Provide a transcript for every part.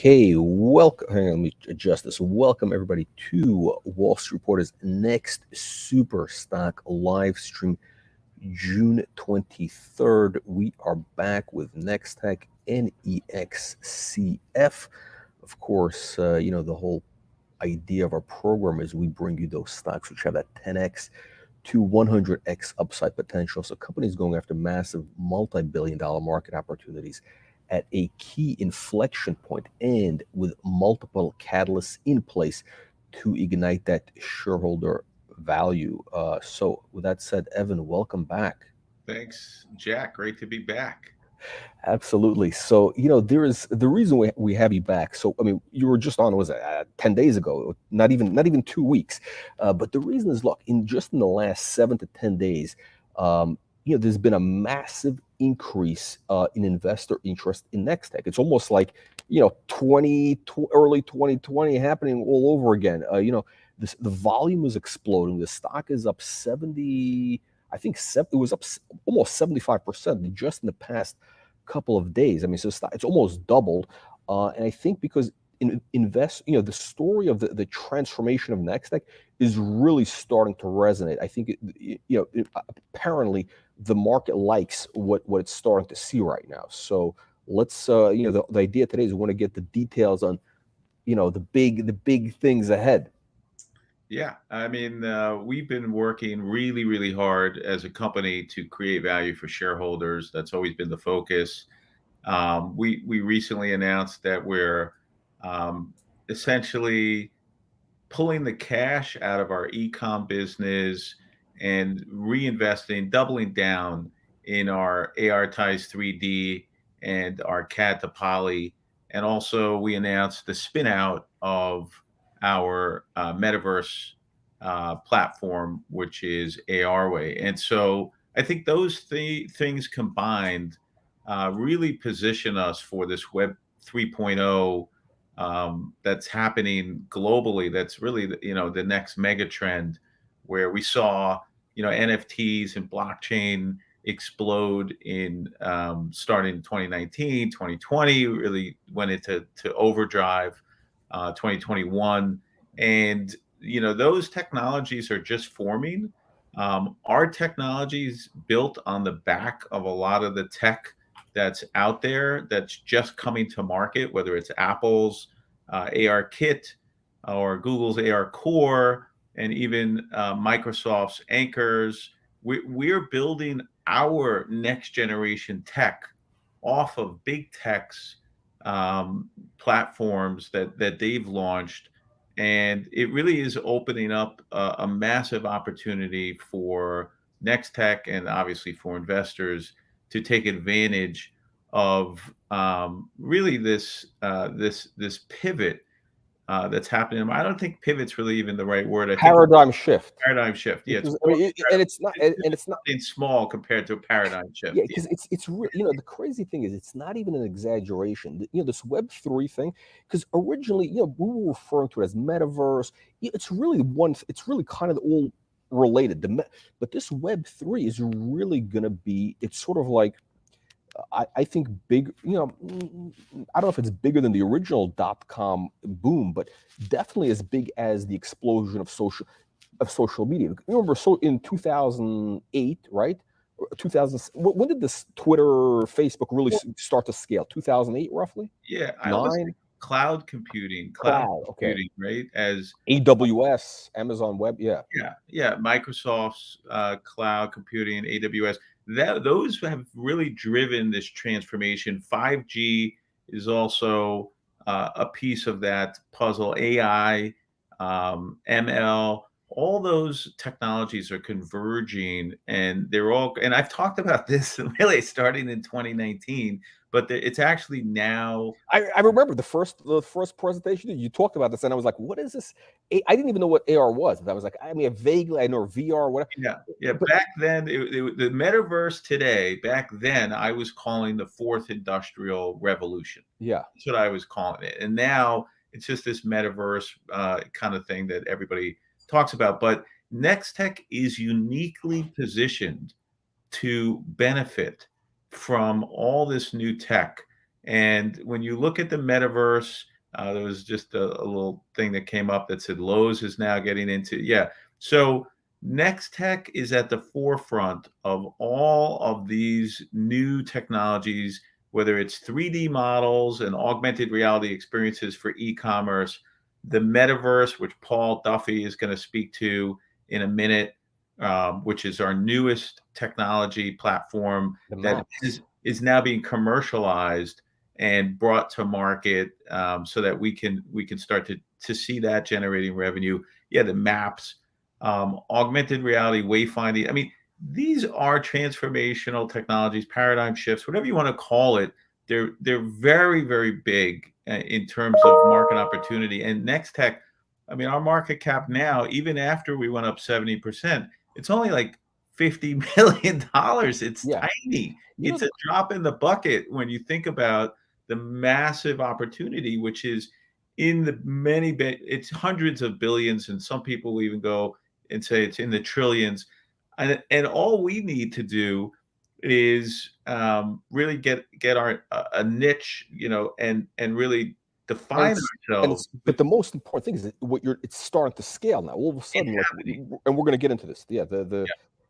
Okay, welcome. Hang on, let me adjust this. Welcome everybody to Wall Street Reporter's next Super Stock live stream, June 23rd. We are back with Nextech NEXCF. Of course, the whole idea of our program is we bring you those stocks which have that 10x to 100x upside potential. So companies going after massive multi-billion-dollar market opportunities at a key inflection point and with multiple catalysts in place to ignite that shareholder value. So with that said, Evan, welcome back. Thanks, Jack. Great to be back. Absolutely. So, there is the reason we have you back. So, I mean, you were just on, was it 10 days ago, not even 2 weeks. But the reason is, look, in the last 7 to 10 days, there's been a massive increase in investor interest in Nextech. It's almost like, early 2020 happening all over again. The volume is exploding. The stock is up 70, I think it was up almost 75% just in the past couple of days. I mean, so it's almost doubled. And I think because the story of the transformation of Nextech is really starting to resonate. I think apparently the market likes what it's starting to see right now. So let's the idea today is we want to get the details on the big things ahead. Yeah, I mean, we've been working really, really hard as a company to create value for shareholders. That's always been the focus. We recently announced that we're essentially pulling the cash out of our e-com business and reinvesting, doubling down in our AR ties 3D and our CAD to Poly. And also, we announced the spinout of our Metaverse platform, which is ARway. And so I think those things combined really position us for this Web 3.0 that's happening globally. That's really the next mega trend, where we saw NFTs and blockchain explode in starting in 2019, 2020, really went into overdrive 2021, and those technologies are just forming. Our technologies built on the back of a lot of the tech that's out there that's just coming to market, whether it's Apple's AR Kit or Google's AR Core, and even Microsoft's Anchors. We're building our next generation tech off of big tech's platforms that they've launched. And it really is opening up a massive opportunity for Nextech and obviously for investors to take advantage of really this pivot that's happening. I don't think pivot's really even the right word. I think Paradigm shift. paradigm shift. Yeah, And it's not, in small compared to a paradigm shift. Yeah, because it's really, the crazy thing is it's not even an exaggeration. This Web3 thing, because originally, we were referring to it as Metaverse. It's really kind of all related. But this Web3 is really gonna be. It's sort of like, I think big. I don't know if it's bigger than the original .com boom, but definitely as big as the explosion of social media. Remember, so in 2008, right? 2000. When did this Twitter, Facebook really start to scale? 2008, roughly. Yeah, I always think cloud computing, right? As AWS, Amazon Web, yeah. Microsoft's cloud computing, AWS. Those have really driven this transformation. 5G is also a piece of that puzzle. AI, ML. All those technologies are converging, and and I've talked about this really starting in 2019, but it's actually now. I remember the first presentation you talked about this, and I was like, "What is this?" I didn't even know what AR was. I was like, I mean, vaguely I know VR, whatever. Yeah. Back then, the metaverse today. Back then, I was calling the fourth industrial revolution. Yeah, that's what I was calling it, and now it's just this metaverse kind of thing that everybody talks about. But Nextech is uniquely positioned to benefit from all this new tech. And when you look at the metaverse, There was just a little thing that came up that said Lowe's is now getting into, yeah. So Nextech is at the forefront of all of these new technologies, whether it's 3D models and augmented reality experiences for e-commerce, the metaverse, which Paul Duffy is going to speak to in a minute, which is our newest technology platform The that maps. is now being commercialized and brought to market, so that we can start to see that generating revenue. Yeah, the maps, augmented reality, wayfinding. I mean, these are transformational technologies, paradigm shifts, whatever you want to call it. They're very, very big in terms of market opportunity. And Nextech, I mean, our market cap now, even after we went up 70%, it's only like $50 million. It's Yeah. tiny. You know It's the a drop in the bucket when you think about the massive opportunity, which is in the it's hundreds of billions, and some people will even go and say it's in the trillions. And all we need to do is really get our a niche, and really and define it's and ourselves it's but the most important thing is that what you're it's starting to scale now. All of a sudden, like, inhabiting. and we're going to get into this. Yeah, Yeah.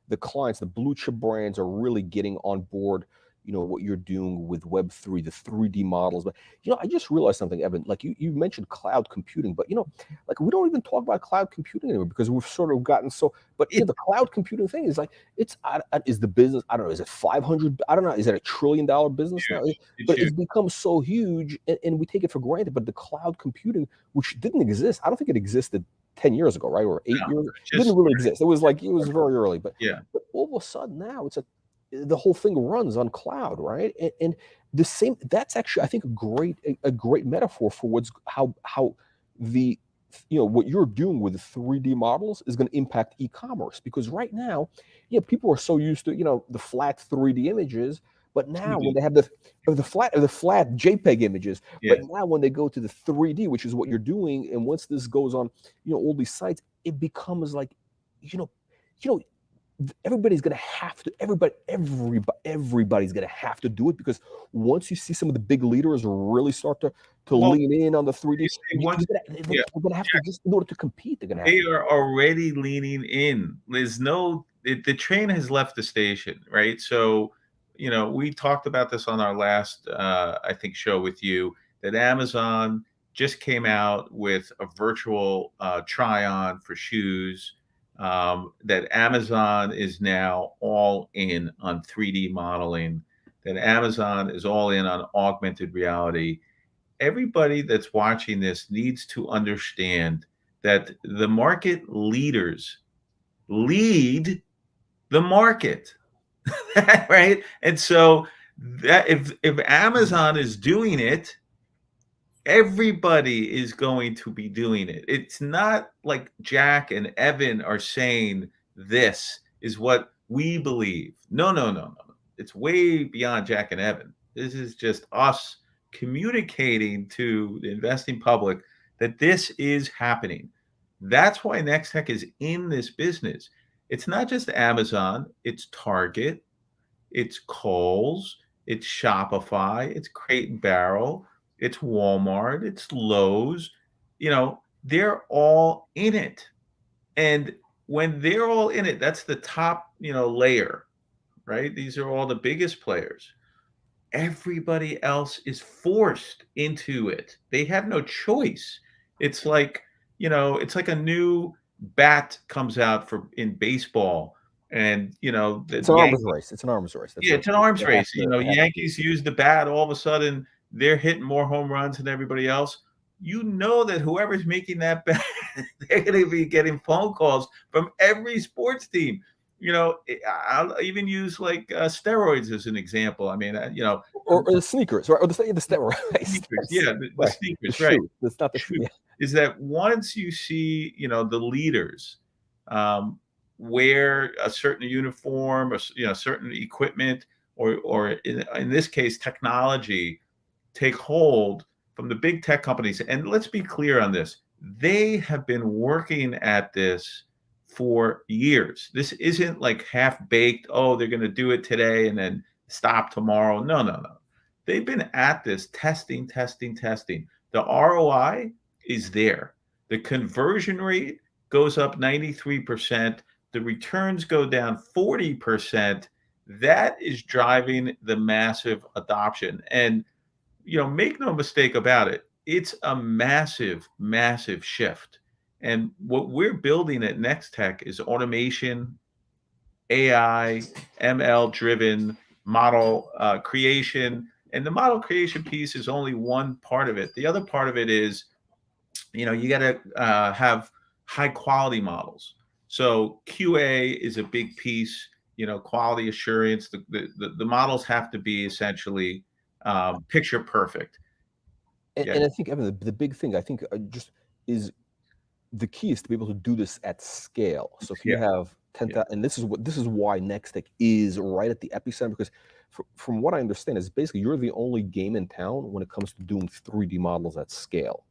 the clients, the blue chip brands are really getting on board. What you're doing with Web3, the 3D models. But I just realized something, Evan. Like you mentioned cloud computing, but like we don't even talk about cloud computing anymore because we've sort of gotten so. But It, the cloud computing thing is like is the business. I don't know. Is it 500? I don't know. Is it $1 trillion business now? it's But huge. it's become so huge, and we take it for granted. But the cloud computing, which didn't exist, I don't think it existed 10 years ago, right? Or 8 years. It Just didn't really exist. It was like it was very early, but yeah. all of a sudden now it's the whole thing runs on cloud, right? And the same. That's actually, I think, a great metaphor for how the what you're doing with the 3D models is going to impact e-commerce, because right now, people are so used to the flat 3D images, but now when 2D. they have the flat JPEG images, Yeah. but now when they go to the 3D, which is what you're doing, and once this goes on, all these sites, it becomes like, you know, you know, everybody's gonna have to everybody's gonna have to do it, because once you see some of the big leaders really start to Well, lean in on the 3D, once, yeah, they're gonna have to, just in order to compete, they're gonna have they to. are already leaning in. There's no the train has left the station, right? So, we talked about this on our last, I think, show with you, that Amazon just came out with a virtual try on for shoes. That Amazon is now all in on 3D modeling. That Amazon is all in on augmented reality. Everybody that's watching this needs to understand that the market leaders lead the market, right? And so that if Amazon is doing it, everybody is going to be doing it. It's not like Jack and Evan are saying this is what we believe. No, no, no, no, no. It's way beyond Jack and Evan. This is just us communicating to the investing public that this is happening. That's why Nextech is in this business. It's not just Amazon, it's Target, it's Kohl's, it's Shopify, it's Crate and Barrel, it's Walmart, it's Lowe's. They're all in it. And when they're all in it, that's the top, layer, right? These are all the biggest players. Everybody else is forced into it. They have no choice. It's like, it's like a new bat comes out for in baseball, and the It's an arms Yankees. race. It's an arms race. That's Yeah, what it's an arms they have race. to. They have to. Yankees use the bat. All of a sudden, they're hitting more home runs than everybody else. You know that whoever's making that bet, they're going to be getting phone calls from every sports team. I'll even use like steroids as an example. I mean, Or the sneakers, right? Or the steroids. sneakers. Yeah, the Right. The sneakers, right? shoe. That's not the shoe. Yeah. Is that once you see, the leaders um, wear a certain uniform, or certain equipment, or in this case, technology, take hold from the big tech companies. And let's be clear on this: they have been working at this for years. This isn't like half baked. Oh, they're going to do it today and then stop tomorrow. No, no, no. They've been at this testing, testing, testing. The ROI is there. The conversion rate goes up 93%. The returns go down 40%. That is driving the massive adoption. And, make no mistake about it, it's a massive, massive shift. And what we're building at Nextech is automation, AI, ML driven model creation. And the model creation piece is only one part of it. The other part of it is, you got to have high quality models. So QA is a big piece, quality assurance. The models have to be essentially picture perfect. Yeah. And I think, Evan, the big thing I think just is the key is to be able to do this at scale. So if you Yeah. have 10,000, and this is why Nextech is right at the epicenter, because from what I understand is basically you're the only game in town when it comes to doing 3D models at scale.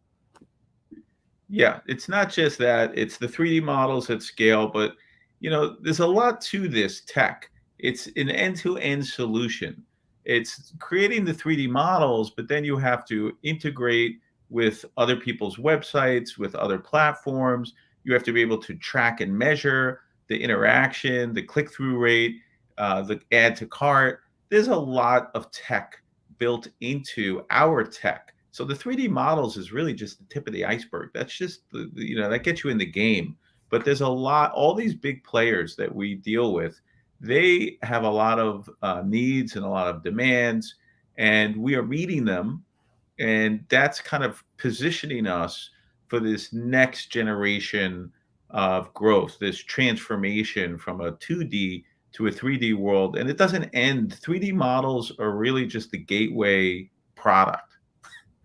Yeah, it's not just that, it's the 3D models at scale, but there's a lot to this tech. It's an end-to-end solution. It's creating the 3D models, but then you have to integrate with other people's websites, with other platforms. You have to be able to track and measure the interaction, the click-through rate, the add to cart. There's a lot of tech built into our tech. So the 3D models is really just the tip of the iceberg. That's just that gets you in the game. But there's a lot, all these big players that we deal with, they have a lot of needs and a lot of demands, and we are meeting them. And that's kind of positioning us for this next generation of growth, this transformation from a 2D to a 3D world. And it doesn't end. 3D models are really just the gateway product,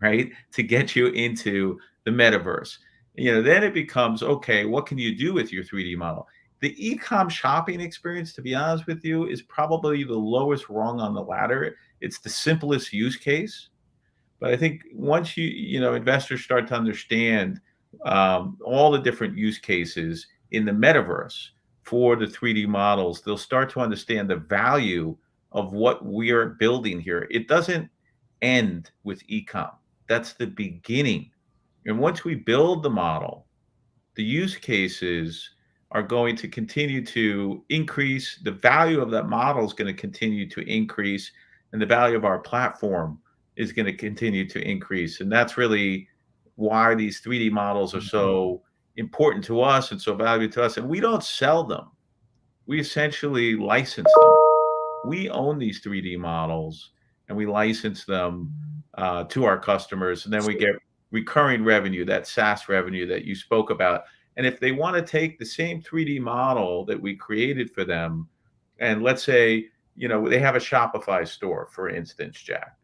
right? To get you into the metaverse. Then it becomes, okay, what can you do with your 3D model? The e-com shopping experience, to be honest with you, is probably the lowest rung on the ladder. It's the simplest use case. But I think once investors start to understand all the different use cases in the metaverse for the 3D models, they'll start to understand the value of what we are building here. It doesn't end with e-com. That's the beginning. And once we build the model, the use cases are going to continue to increase. The value of that model is going to continue to increase, and the value of our platform is going to continue to increase. And that's really why these 3D models are so important to us and so valuable to us. And we don't sell them. We essentially license them. We own these 3D models and we license them to our customers. And then we get recurring revenue, that SaaS revenue that you spoke about. And if they want to take the same 3D model that we created for them, and let's say, they have a Shopify store, for instance, Jack,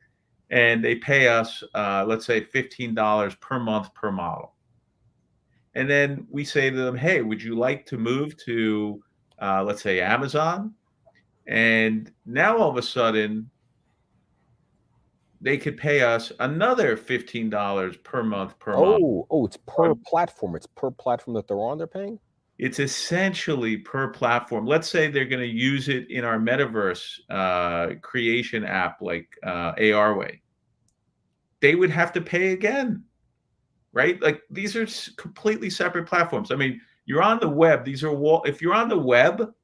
and they pay us, let's say $15 per month per model. And then we say to them, hey, would you like to move to, let's say, Amazon? And now all of a sudden, they could pay us another $15 per month per model. It's per platform. It's per platform that they're on, they're paying? It's essentially per platform. Let's say they're going to use it in our Metaverse creation app like ARway. They would have to pay again, right? Like these are completely separate platforms. I mean, you're on the web. If you're on the web,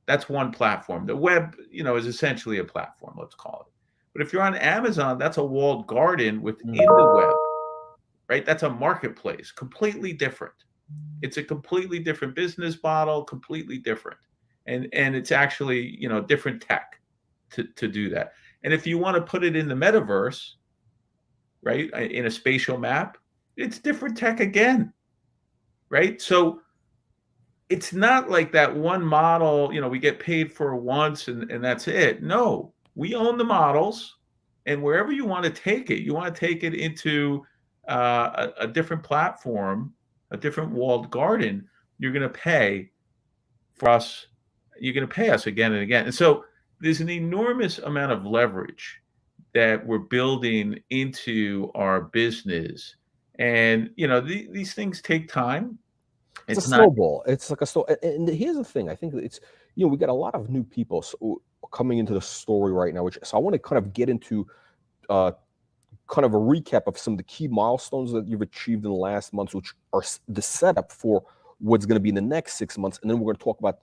that's one platform. The web, is essentially a platform, let's call it. But if you're on Amazon, that's a walled garden within the web, right? That's a marketplace, completely different. It's a completely different business model, completely different. And it's actually, different tech to do that. And if you want to put it in the metaverse, right, in a spatial map, it's different tech again, right? So it's not like that one model, we get paid for once and that's it. No, we own the models, and wherever you want to take it, you want to take it into a different platform, a different walled garden, you're going to pay for us. You're going to pay us again and again. And so there's an enormous amount of leverage that we're building into our business. And, these things take time. It's a snowball. It's like a snow. And here's the thing. I think it's, we got a lot of new people coming into the story right now, so I want to kind of get into kind of a recap of some of the key milestones that you've achieved in the last months, which are the setup for what's going to be in the next 6 months, and then we're going to talk about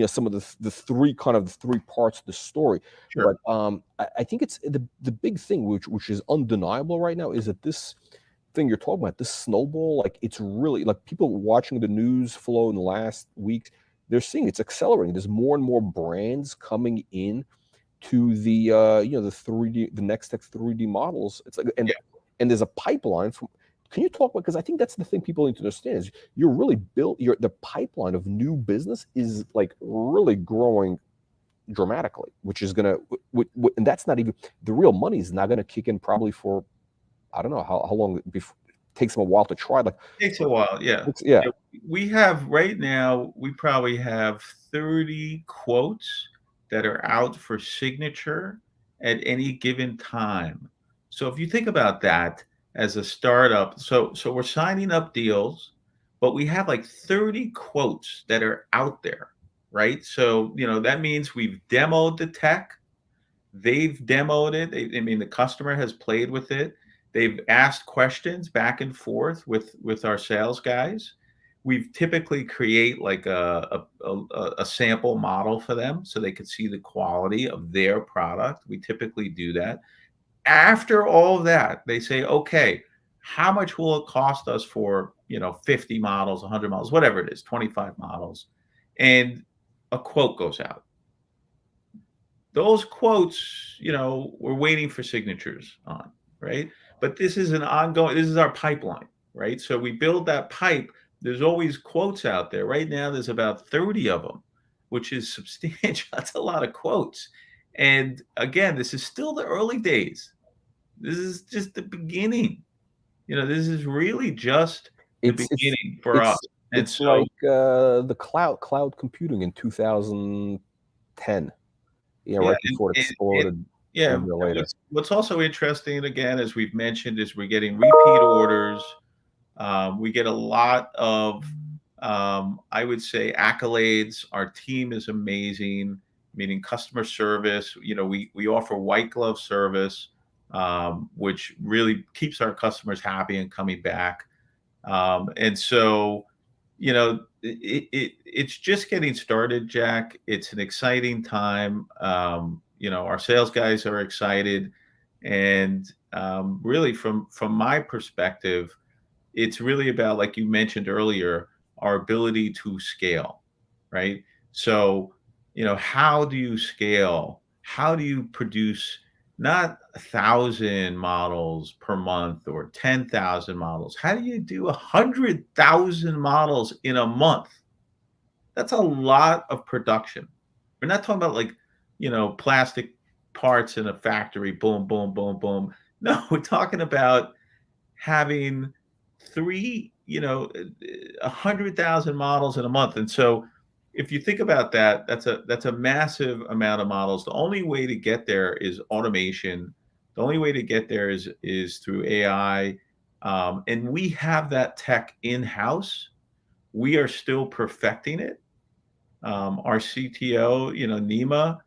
some of the three parts of the story. Sure. But I think it's the big thing, which is undeniable right now, is that this thing you're talking about, this snowball, like it's really like people watching the news flow in the last week, they're seeing it's accelerating. There's more and more brands coming in to the the 3D, the Nextech 3D models. It's like, and there's a pipeline from. Can you talk about, because I think that's the thing people need to understand, is you're really the pipeline of new business is like really growing dramatically, which is gonna, and that's not even, the real money is not gonna kick in probably for, I don't know how long before, it takes them a while to try. Like Takes a while, yeah. yeah. We have right now, we probably have 30 quotes that are out for signature at any given time. So if you think about that as a startup, so we're signing up deals, but we have like 30 quotes that are out there, right? So, that means we've demoed the tech. They've demoed it. I mean, the customer has played with it. They've asked questions back and forth with our sales guys. We've typically create like a sample model for them so they could see the quality of their product. We typically do that. After all of that, they say, okay, how much will it cost us for 50 models, 100 models, whatever it is, 25 models, and a quote goes out. Those quotes, we're waiting for signatures on, right? But this is this is our pipeline, right? So we build that pipe. There's always quotes out there. Right now, there's about 30 of them, which is substantial. That's a lot of quotes. And again, this is still the early days. This is just the beginning. This is really just the beginning for us. And it's like the cloud computing in 2010. Right before it exploded. What's also interesting, again, as we've mentioned, is we're getting repeat orders. We get a lot of, I would say, accolades. Our team is amazing, meaning customer service. We offer white glove service, which really keeps our customers happy and coming back. And so, it's just getting started, Jack. It's an exciting time. Our sales guys are excited, and really, from my perspective, it's really about, like you mentioned earlier, our ability to scale, right? So, how do you scale? How do you produce not 1,000 models per month or 10,000 models? How do you do 100,000 models in a month? That's a lot of production. We're not talking about like, plastic parts in a factory, boom, boom, boom, boom. No, we're talking about having 100,000 models in a month. And so if you think about that, that's a massive amount of models. The only way to get there is automation. The only way to get there is through AI. And we have that tech in-house. We are still perfecting it. Our CTO, Nima,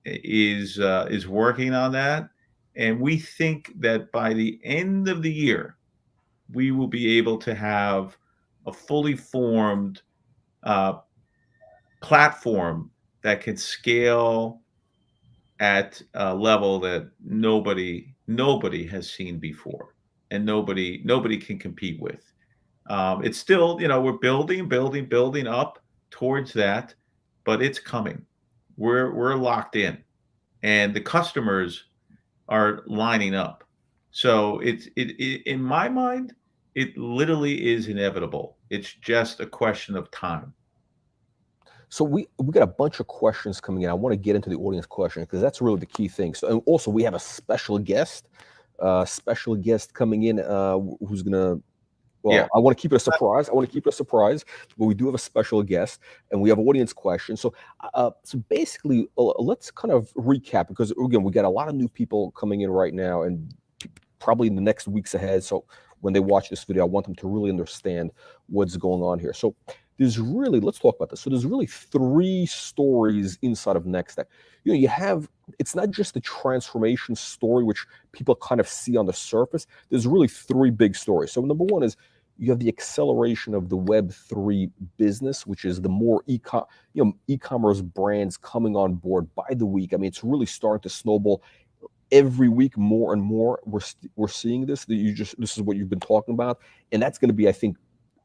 is working on that. And we think that by the end of the year, we will be able to have a fully formed platform that can scale at a level that nobody has seen before, and nobody can compete with. It's still, we're building up towards that, but it's coming. We're locked in, and the customers are lining up. So it in my mind, it literally is inevitable. It's just a question of time. So we got a bunch of questions coming in. I want to get into the audience question because that's really the key thing. So, and also we have a special guest coming in who's gonna. Well, yeah. I want to keep it a surprise. But we do have a special guest, and we have audience questions. So, so basically, let's kind of recap, because again, we got a lot of new people coming in right now, and probably in the next weeks ahead. So when they watch this video, I want them to really understand what's going on here. So there's really, let's talk about this. So there's really three stories inside of Nextech. You have, it's not just the transformation story, which people kind of see on the surface. There's really three big stories. So number one is you have the acceleration of the Web3 business, which is the more e-commerce brands coming on board by the week. I mean, it's really starting to snowball every week more and more. We're seeing this. This is what you've been talking about, and that's going to be, I think,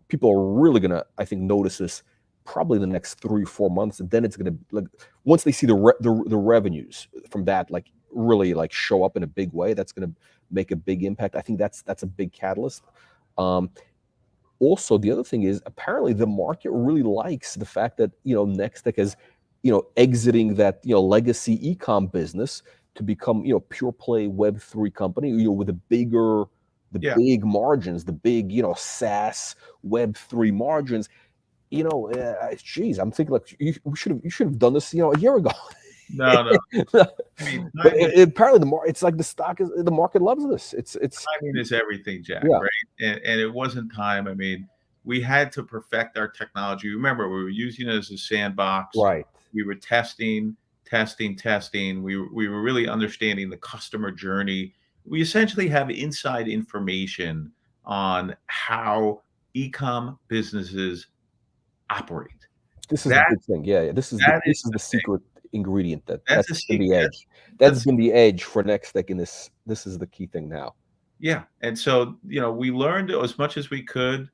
people are really going to, I think, notice this probably in the next 3 or 4 months, and then it's going to, like, once they see the revenues from that, like, really, like, show up in a big way, that's going to make a big impact. I think that's a big catalyst. Also, the other thing is apparently the market really likes the fact that Nextech is exiting that legacy ecom business to become pure play Web3 company with the Yeah. big margins, the big SaaS Web3 margins. Geez, I'm thinking like you should have done this a year ago. No, no. I mean, But apparently it's like the market loves this. It's timing is everything, Jack, yeah, right? And it wasn't time. I mean, we had to perfect our technology. Remember, we were using it as a sandbox. right. We were testing, testing, testing. We were really understanding the customer journey. We essentially have inside information on how e-com businesses operate. This is the That big thing. Yeah, yeah. This is that is the the thing. secret ingredient That's a that's been secret. the edge. That's That's been the edge for Nextech in this. This is the key thing now. Yeah, and so, we learned as much as we could.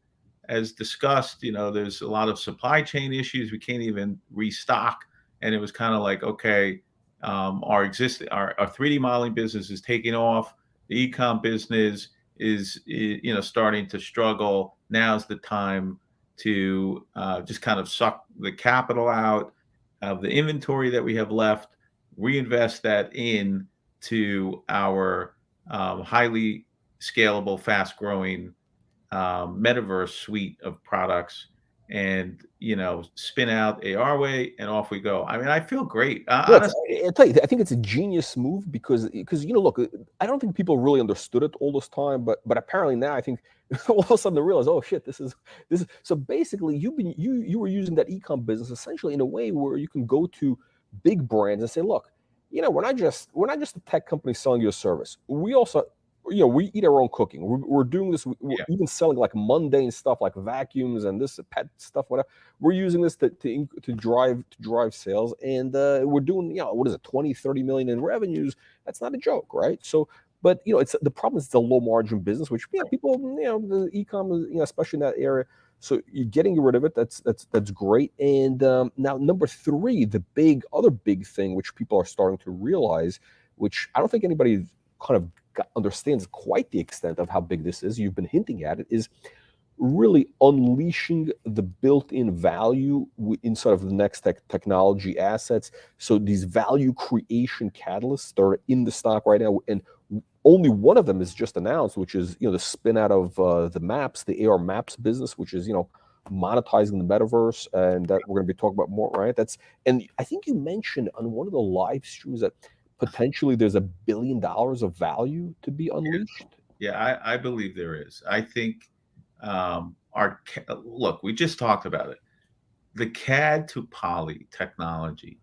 As discussed, there's a lot of supply chain issues. We can't even restock, and it was kind of like, okay, our 3D modeling business is taking off. The e-com business is starting to struggle. Now's the time to just kind of suck the capital out of the inventory that we have left, reinvest that in to our highly scalable, fast growing Metaverse suite of products, and spin out AR way, and off we go. I mean, I feel great. Yeah, Honestly, I tell you, I think it's a genius move because look, I don't think people really understood it all this time, but apparently now I think all of a sudden they realize, oh shit, this is so basically you were using that ecom business essentially in a way where you can go to big brands and say, look, we're not just a tech company selling you a service. We also we eat our own cooking. We're doing this. We're yeah, even selling like mundane stuff like vacuums and this pet stuff, whatever. We're using this to drive sales, and we're doing what is it, 20, 30 million in revenues. That's not a joke, right? So, but it's the problem is it's a low margin business, which people the e-commerce, especially in that area. So you're getting rid of it. That's great. And now number three, the other big thing which people are starting to realize, which I don't think anybody kind of understands quite the extent of how big this is. You've been hinting at it, is really unleashing the built-in value inside of the Nextech technology assets. So these value creation catalysts that are in the stock right now, and only one of them is just announced, which is the spin out of the AR maps business, which is monetizing the metaverse, and that we're going to be talking about more, right? And I think you mentioned on one of the live streams that potentially there's $1 billion of value to be unleashed. yeah. I believe there is. I think look. We just talked about it. The CAD to poly technology,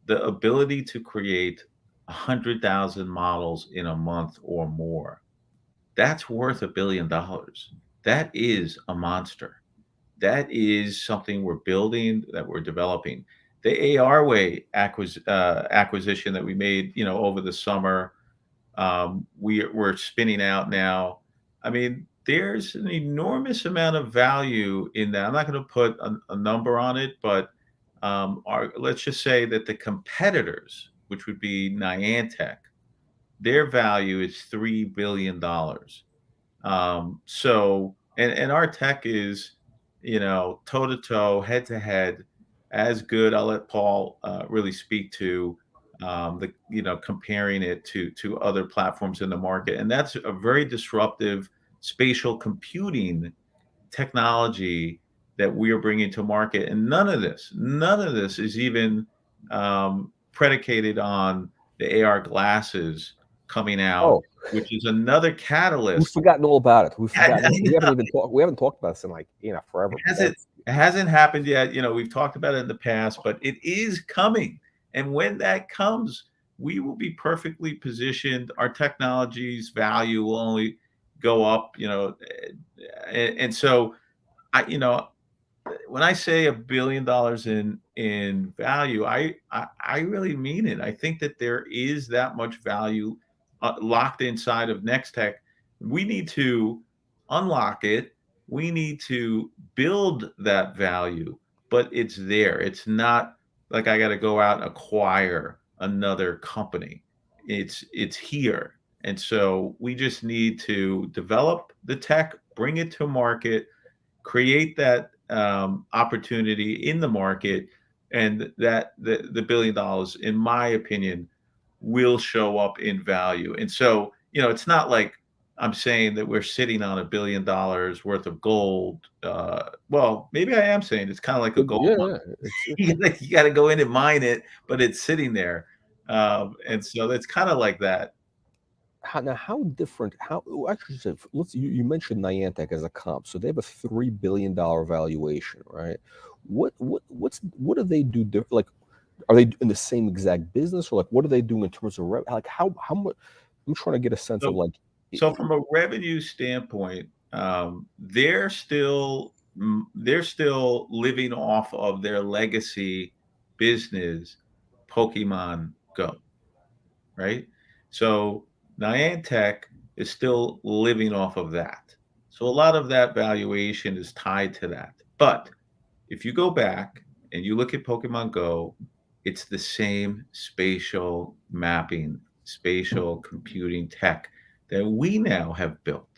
the ability to create 100,000 models in a month or more. That's worth $1 billion. That is a monster. That is something we're building, that we're developing. The AR way acquisition that we made, over the summer, we're spinning out now. I mean, there's an enormous amount of value in that. I'm not going to put a number on it, but let's just say that the competitors, which would be Niantic, their value is $3 billion. So, and our tech is, toe to toe, head to head, as good. I'll let Paul really speak to the comparing it to other platforms in the market, and that's a very disruptive spatial computing technology that we are bringing to market. And none of this is even predicated on the AR glasses coming out, Oh, which is another we've catalyst. forgotten all about it. We've I forgotten. We haven't know. even talked. We haven't talked about this in like forever. But Has it? It hasn't happened yet. We've talked about it in the past, but it is coming. And when that comes, we will be perfectly positioned. Our technology's value will only go up, and so when I say $1 billion in value, I really mean it. I think that there is that much value locked inside of Nextech. We need to unlock it. We need to build that value, but it's there. It's not like I got to go out and acquire another company. It's here. And so we just need to develop the tech, bring it to market, create that opportunity in the market, and that the $1 billion, in my opinion, will show up in value. And so, it's not like I'm saying that we're sitting on $1 billion worth of gold. Well, maybe I am saying it's kind of like a gold Yeah, mine. yeah. It's You got to go in and mine it, but it's sitting there. And so it's kind of like that. how different? How actually, let's you mentioned Niantic as a comp, so they have a $3 billion valuation, right? What do they do? Like, are they in the same exact business, or like what are they doing in terms of like how much? I'm trying to get a sense of So, like, so from a revenue standpoint, they're still living off of their legacy business, Pokemon Go, right? So Niantic is still living off of that. So a lot of that valuation is tied to that. But if you go back and you look at Pokemon Go, it's the same spatial mapping, spatial computing tech that we now have built.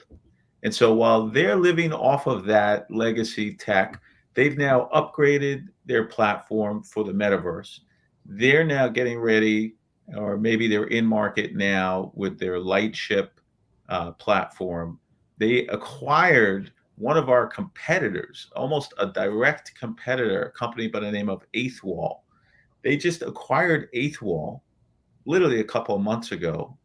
And so while they're living off of that legacy tech, they've now upgraded their platform for the metaverse. They're now getting ready, or maybe they're in market now with their Lightship platform. They acquired one of our competitors, almost a direct competitor, a company by the name of Eighth Wall. They just acquired Eighth Wall literally a couple of months ago.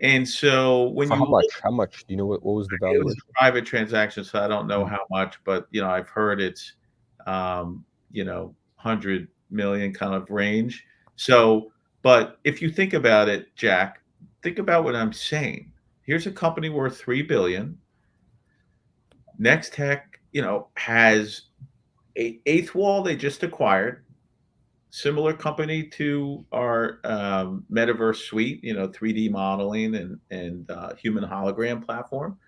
And so when for you how look, much? How much? Do you know what was the it was valuation? a private transaction, so I don't know Mhm. how much, but I've heard it's 100 million kind of range. So, but if you think about it, Jack, think about what I'm saying. Here's a company worth 3 billion. Nextech, has a Eighth Wall they just acquired, similar company to our Metaverse suite, 3D modeling and human hologram platform.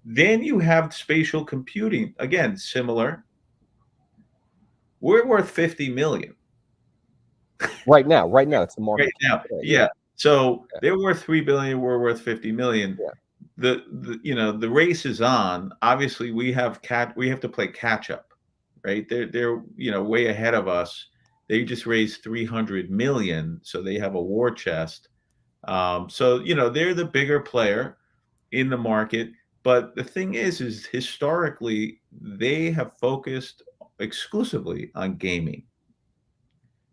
Then you have spatial computing, again, similar. We're worth 50 million Right now, it's the right market cap now. today. Yeah, Yeah. So yeah, they're worth 3 billion, we're worth 50 million. yeah. The race is on. Obviously, we have to play catch up, right? They're way ahead of us. They just raised 300 million, so they have a war chest. So they're the bigger player in the market. But the thing is historically they have focused exclusively on gaming,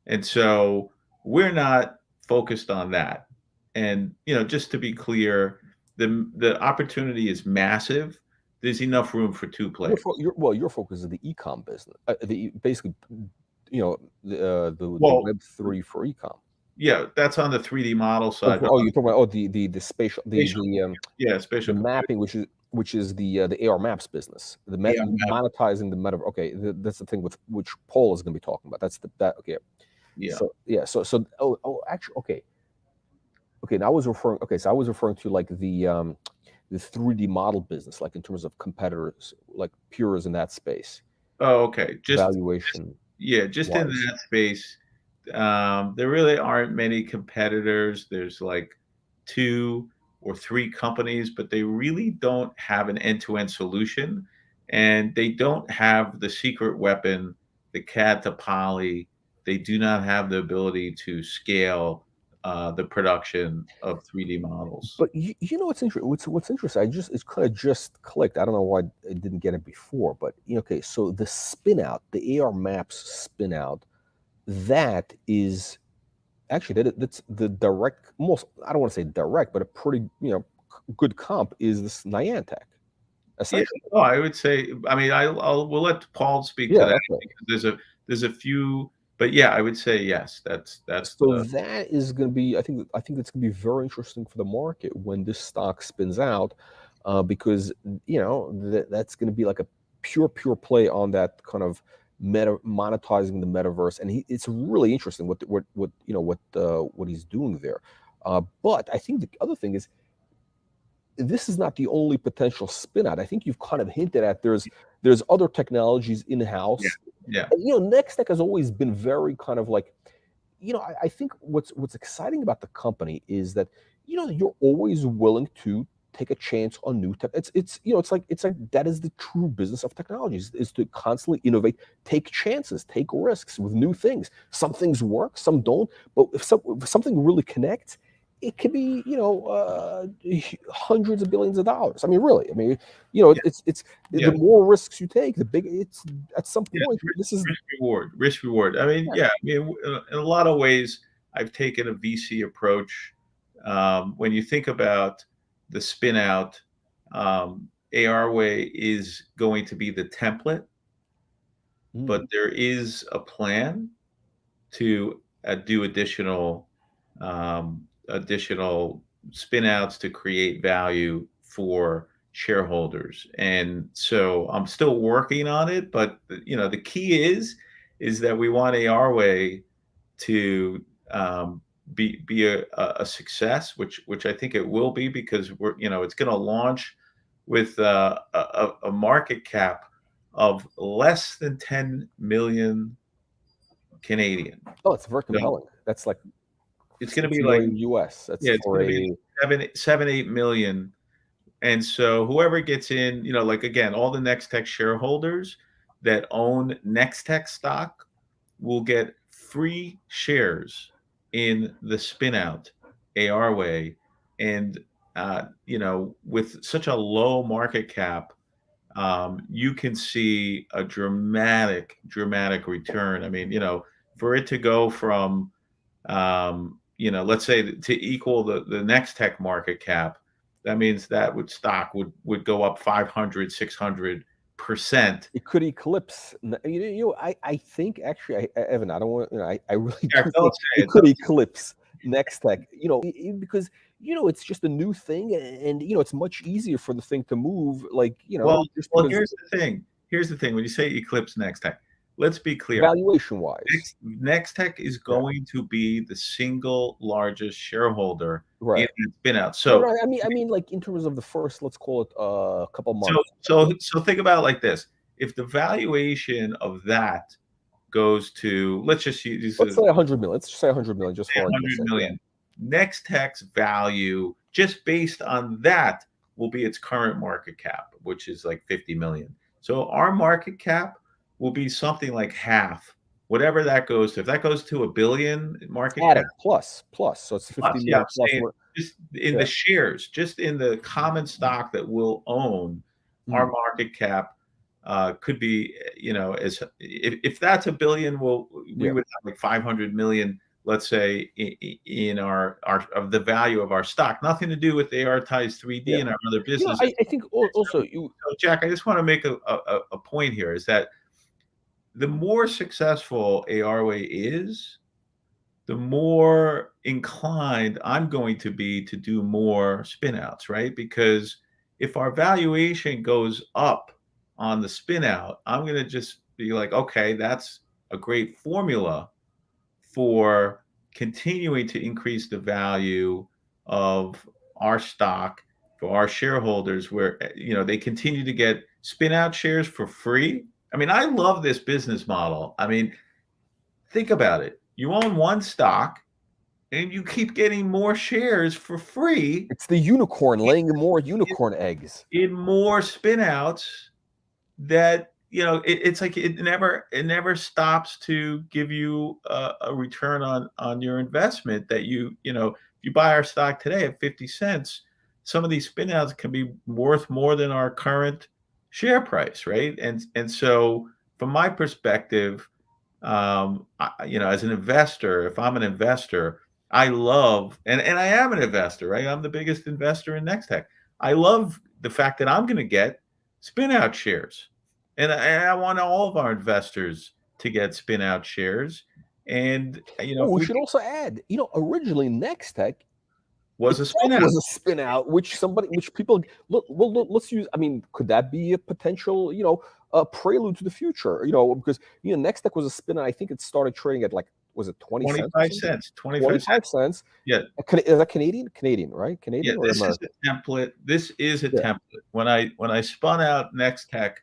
and so we're not focused on that. And just to be clear, the opportunity is massive. There's enough room for two players. Your focus is the e-com business. Basically, the Well, Web3 for e-com. yeah, that's on the 3D model side, but You're talking about the spatial spatial, yeah, the spatial computing. mapping, which is the AR maps business, Yeah, monetizing the metaverse. Okay, that's the thing with which Paul is going to be talking about. That's that. Okay, yeah. so yeah, actually, okay. Now I was referring. Okay, so I was referring to like the 3D model business, like in terms of competitors, like peers in that space, Oh, okay. Just valuation yeah, just in wise. that space, there really aren't many competitors. There's like 2 or 3 companies, but they really don't have an end-to-end solution, and they don't have the secret weapon, the CAD to poly. They do not have the ability to scale, the production of 3D models. But you know what's interesting? What's interesting? It's kind of just clicked. I don't know why I didn't get it before, but okay. So the spinout, the AR Maps spinout, that is actually that's the direct. Most I don't want to say direct, but a pretty good comp is this Niantic Yeah, essentially. no, I would say, I mean, we'll let Paul speak to Yeah, that definitely. because there's a few, but yeah, I would say yes. That's So the that is going to be, I think it's going to be very interesting for the market when this stock spins out, because that's going to be like a pure play on that kind of monetizing the metaverse, and it's really interesting what he's doing there. But I think the other thing is this is not the only potential spin out. I think you've kind of hinted at there's other technologies in yeah, house. yeah, And, Nextech has always been very kind of like, I think what's exciting about the company is that you're always willing to take a chance on new tech. It's like that is the true business of technologies is to constantly innovate, take chances, take risks with new things. Some things work, some don't. But if something really connects, it could be hundreds of billions of dollars. I mean, really. I mean, yeah, it's the yeah. more risks you take, the bigger it's at some Yeah, point. This is risk reward. I mean, yeah. yeah, I mean, in a lot of ways, I've taken a VC approach. When you think about the spin out, ARway is going to be the template, but Mm. there is a plan to do additional spin outs to create value for shareholders. And so I'm still working on it, but the key is that we want ARway to be a success, which I think it will be because it's going to launch with a market cap of less than 10 million Canadian. Oh, it's very No, compelling. That's like it's going to be 60 like, million US. That's yeah, it's for going to be a seven, 8 million. And so whoever gets in, like again, all the Nextech shareholders that own Nextech stock will get free shares in the spinout ARway. And, with such a low market cap, you can see a dramatic return. I mean, for it to go from, let's say to equal the next tech market cap, that means that stock would go up 500, 600%. it could eclipse. I think actually, Evan, I don't want. I really Yeah, do think don't say it it. could eclipse next tech. Because it's just a new thing, and it's much easier for the thing to move. Like Well, just well, because Here's the thing. When you say eclipse next tech, let's be clear. valuation wise, Nextech is yeah, going to be the single largest shareholder in right. the spin out. No, So no. I mean, like in terms of the first, let's call it a couple so months. Yeah. so think about it like this. If the valuation of that goes to, let's just use Let's say 100 million. Let's just say 100 million, just for argument's 100 sake. Yeah. million. Nextech's value, just based on that, will be its current market cap, which is like 50 million. So our market cap will be something like half, whatever that goes to. If that goes to a billion market cap, Adding plus, so it's 50 yeah, million I'm plus. saying just in Yeah. the shares, just in the common stock that we'll own, our Mm. market cap could be, as if that's a billion, we Yeah. would have like 500 million, let's say, in our of the value of our stock. Nothing to do with AR ties 3D Yeah. and our other businesses. I think also you. So, Jack, I just want to make a point here is that the more successful ARway is, the more inclined I'm going to be to do more spinouts, right? Because if our valuation goes up on the spinout, I'm going to just be like, okay, that's a great formula for continuing to increase the value of our stock for our shareholders, where they continue to get spinout shares for free. I mean, I love this business model. I mean, think about it. You own one stock and you keep getting more shares for free It's the unicorn laying more unicorn eggs. in more spinouts that it's like it never stops to give you a return on your investment. That if you buy our stock today at 50 cents, some of these spinouts can be worth more than our current share price, right? And so from my perspective, as an investor, if I'm an investor, I love, and I am an investor, right? I'm the biggest investor in Nextech. I love the fact that I'm going to get spinout shares. And I want all of our investors to get spinout shares. And, Oh, if we we should also add, originally Nextech was a itself spinout. was a spin out, which people let's use. I mean, could that be a potential, a prelude to the future? Because Nextech was a spin out. I think it started trading at, like, was it 20 cents or 25 something? cents, 25 25 cents. cents. Yeah. Is that Canadian? Canadian, right? Yeah. Canadian or This is American? a template. This is a Yeah. template. When I spun out Nextech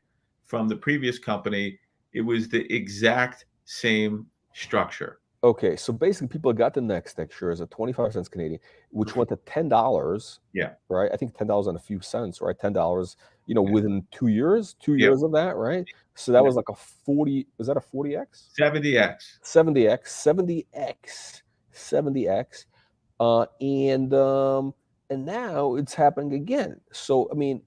from the previous company, it was the exact same structure. Okay, so basically, people got the Nextech shares at 25 cents Canadian, which went to $10. Yeah. Right? I think $10 and a few cents, right? $10, Yeah. within 2 years, two Yeah. years of that, right? So that Yeah. was like a 40. Is that a 40x? 70x. 70x, 70x, 70x, and now it's happening again. So I mean,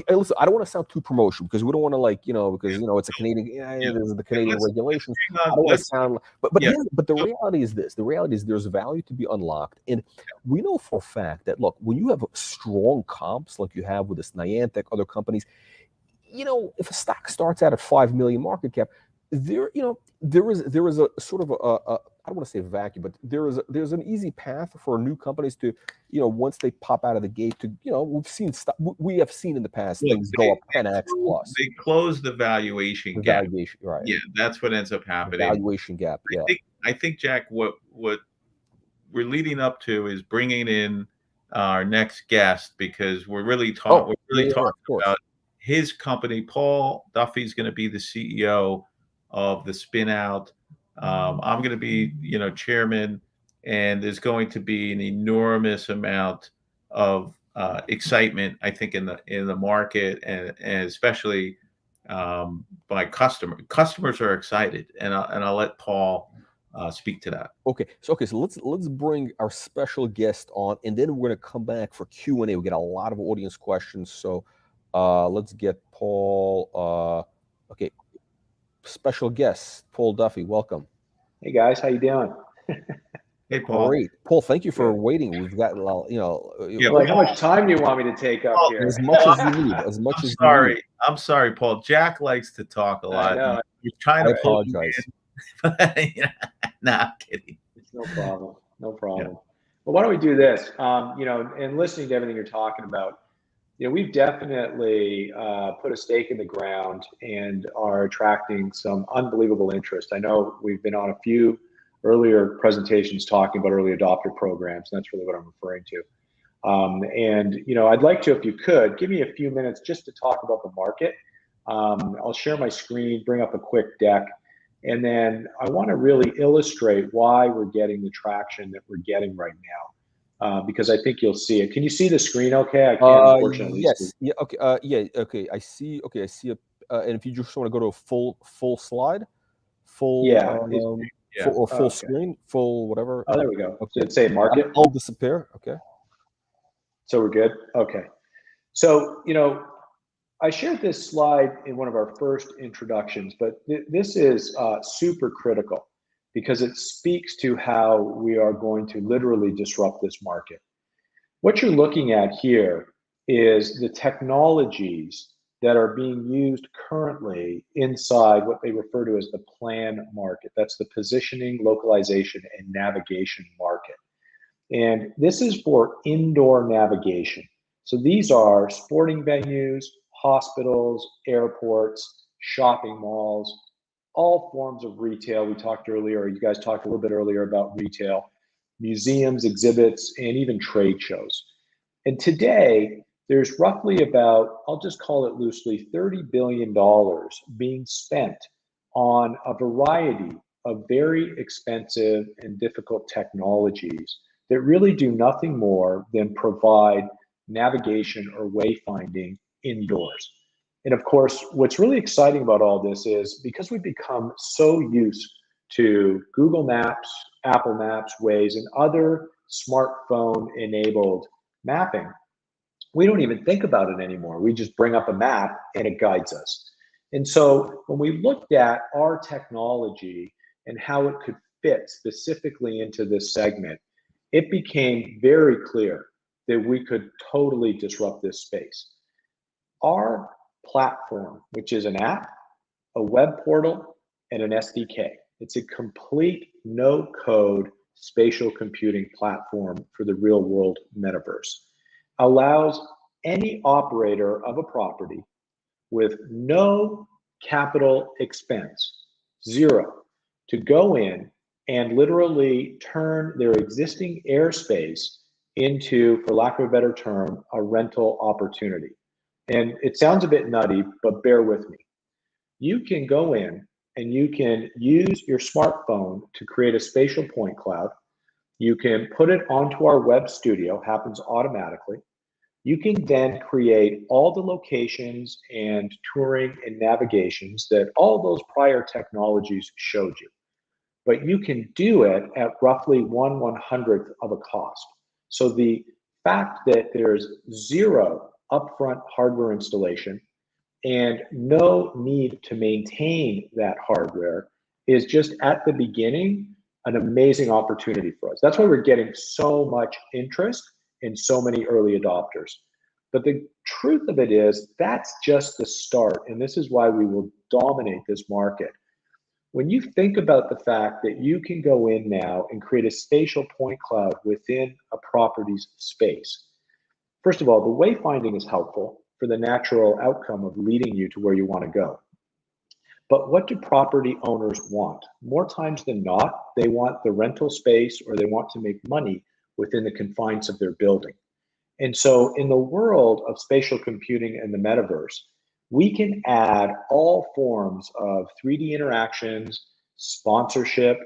listen, I don't want to sound too promotional, because we don't want to, like, because Yeah. it's a Canadian. Yeah, Yeah. there's the Yeah. Canadian Let's regulations. bring I on. don't want to Let's. sound, Yeah. but the So, reality is this: the reality is there's value to be unlocked, and we know for a fact that, look, when you have strong comps like you have with this Niantic, other companies, if a stock starts out at 5 million market cap, there is a sort of a I don't want to say vacuum, but there's an easy path for new companies to, once they pop out of the gate, to, we have seen in the past look, things go up 10x plus. they close the valuation The gap. valuation, right? Yeah, that's what ends up The happening. valuation gap, yeah. I think, Jack, what we're leading up to is bringing in our next guest, because we're really Oh, talking of course. about his company. Paul Duffy is going to be the CEO of the spinout. I'm going to be, chairman, and there's going to be an enormous amount of excitement, I think, in the market, and especially by customers are excited, and I'll let Paul speak to that. Okay, so let's bring our special guest on, and then we're gonna come back for Q&A. We get a lot of audience questions, so let's get Paul. Okay, special guest Paul Duffy, welcome. Hey guys, how you doing? Hey, Paul. Great, Paul. Thank you for Good. waiting. We've got, Yeah, Like, how much time do you want me to take up here? as much as you need. As much as you need. I'm sorry, Paul. Jack likes to talk a lot. I know. He's trying I to pull you apologize. in. Nah, I'm kidding. It's no problem. No problem. Yeah. Well, why don't we do this? And listening to everything you're talking about, we've definitely put a stake in the ground and are attracting some unbelievable interest. I know we've been on a few earlier presentations talking about early adopter programs, and that's really what I'm referring to. I'd like to, if you could, give me a few minutes just to talk about the market. I'll share my screen, bring up a quick deck, and then I want to really illustrate why we're getting the traction that we're getting right now, because I think you'll see it. Can you see the screen okay? I can, unfortunately. Yes. Yeah. Okay. Yeah. Okay. I see. Okay. I see it. And if you just want to go to a full slide, full, Yeah. full screen, full whatever. Oh, there we go. Okay. Did it say market? I'll disappear. Okay. So we're good? Okay. So, I shared this slide in one of our first introductions, but this is super critical because it speaks to how we are going to literally disrupt this market. What you're looking at here is the technologies that are being used currently inside what they refer to as the PLAN market. That's the positioning, localization, and navigation market. And this is for indoor navigation. So these are sporting venues, hospitals, airports, shopping malls, all forms of retail. We talked earlier, you guys talked a little bit earlier about retail, museums, exhibits, and even trade shows. And today, there's roughly about, I'll just call it loosely, $30 billion being spent on a variety of very expensive and difficult technologies that really do nothing more than provide navigation or wayfinding indoors. And of course, what's really exciting about all this is because we've become so used to Google Maps, Apple Maps, Waze, and other smartphone-enabled mapping, we don't even think about it anymore. We just bring up a map and it guides us. And so when we looked at our technology and how it could fit specifically into this segment, it became very clear that we could totally disrupt this space. Our platform, which is an app, a web portal, and an SDK. It's a complete no-code spatial computing platform for the real-world metaverse. Allows any operator of a property with no capital expense, zero, to go in and literally turn their existing airspace into, for lack of a better term, a rental opportunity. And it sounds a bit nutty, but bear with me. You can go in and you can use your smartphone to create a spatial point cloud. You can put it onto our web studio, happens automatically. You can then create all the locations and touring and navigations that all those prior technologies showed you. But you can do it at roughly 1/100th of a cost. So the fact that there's zero upfront hardware installation and no need to maintain that hardware is just at the beginning an amazing opportunity for us. That's why we're getting so much interest and so many early adopters. But the truth of it is that's just the start, and this is why we will dominate this market. When you think about the fact that you can go in now and create a spatial point cloud within a property's space, first of all, the wayfinding is helpful for the natural outcome of leading you to where you want to go. But what do property owners want? More times than not, they want the rental space or they want to make money within the confines of their building. And so in the world of spatial computing and the metaverse, we can add all forms of 3D interactions, sponsorship,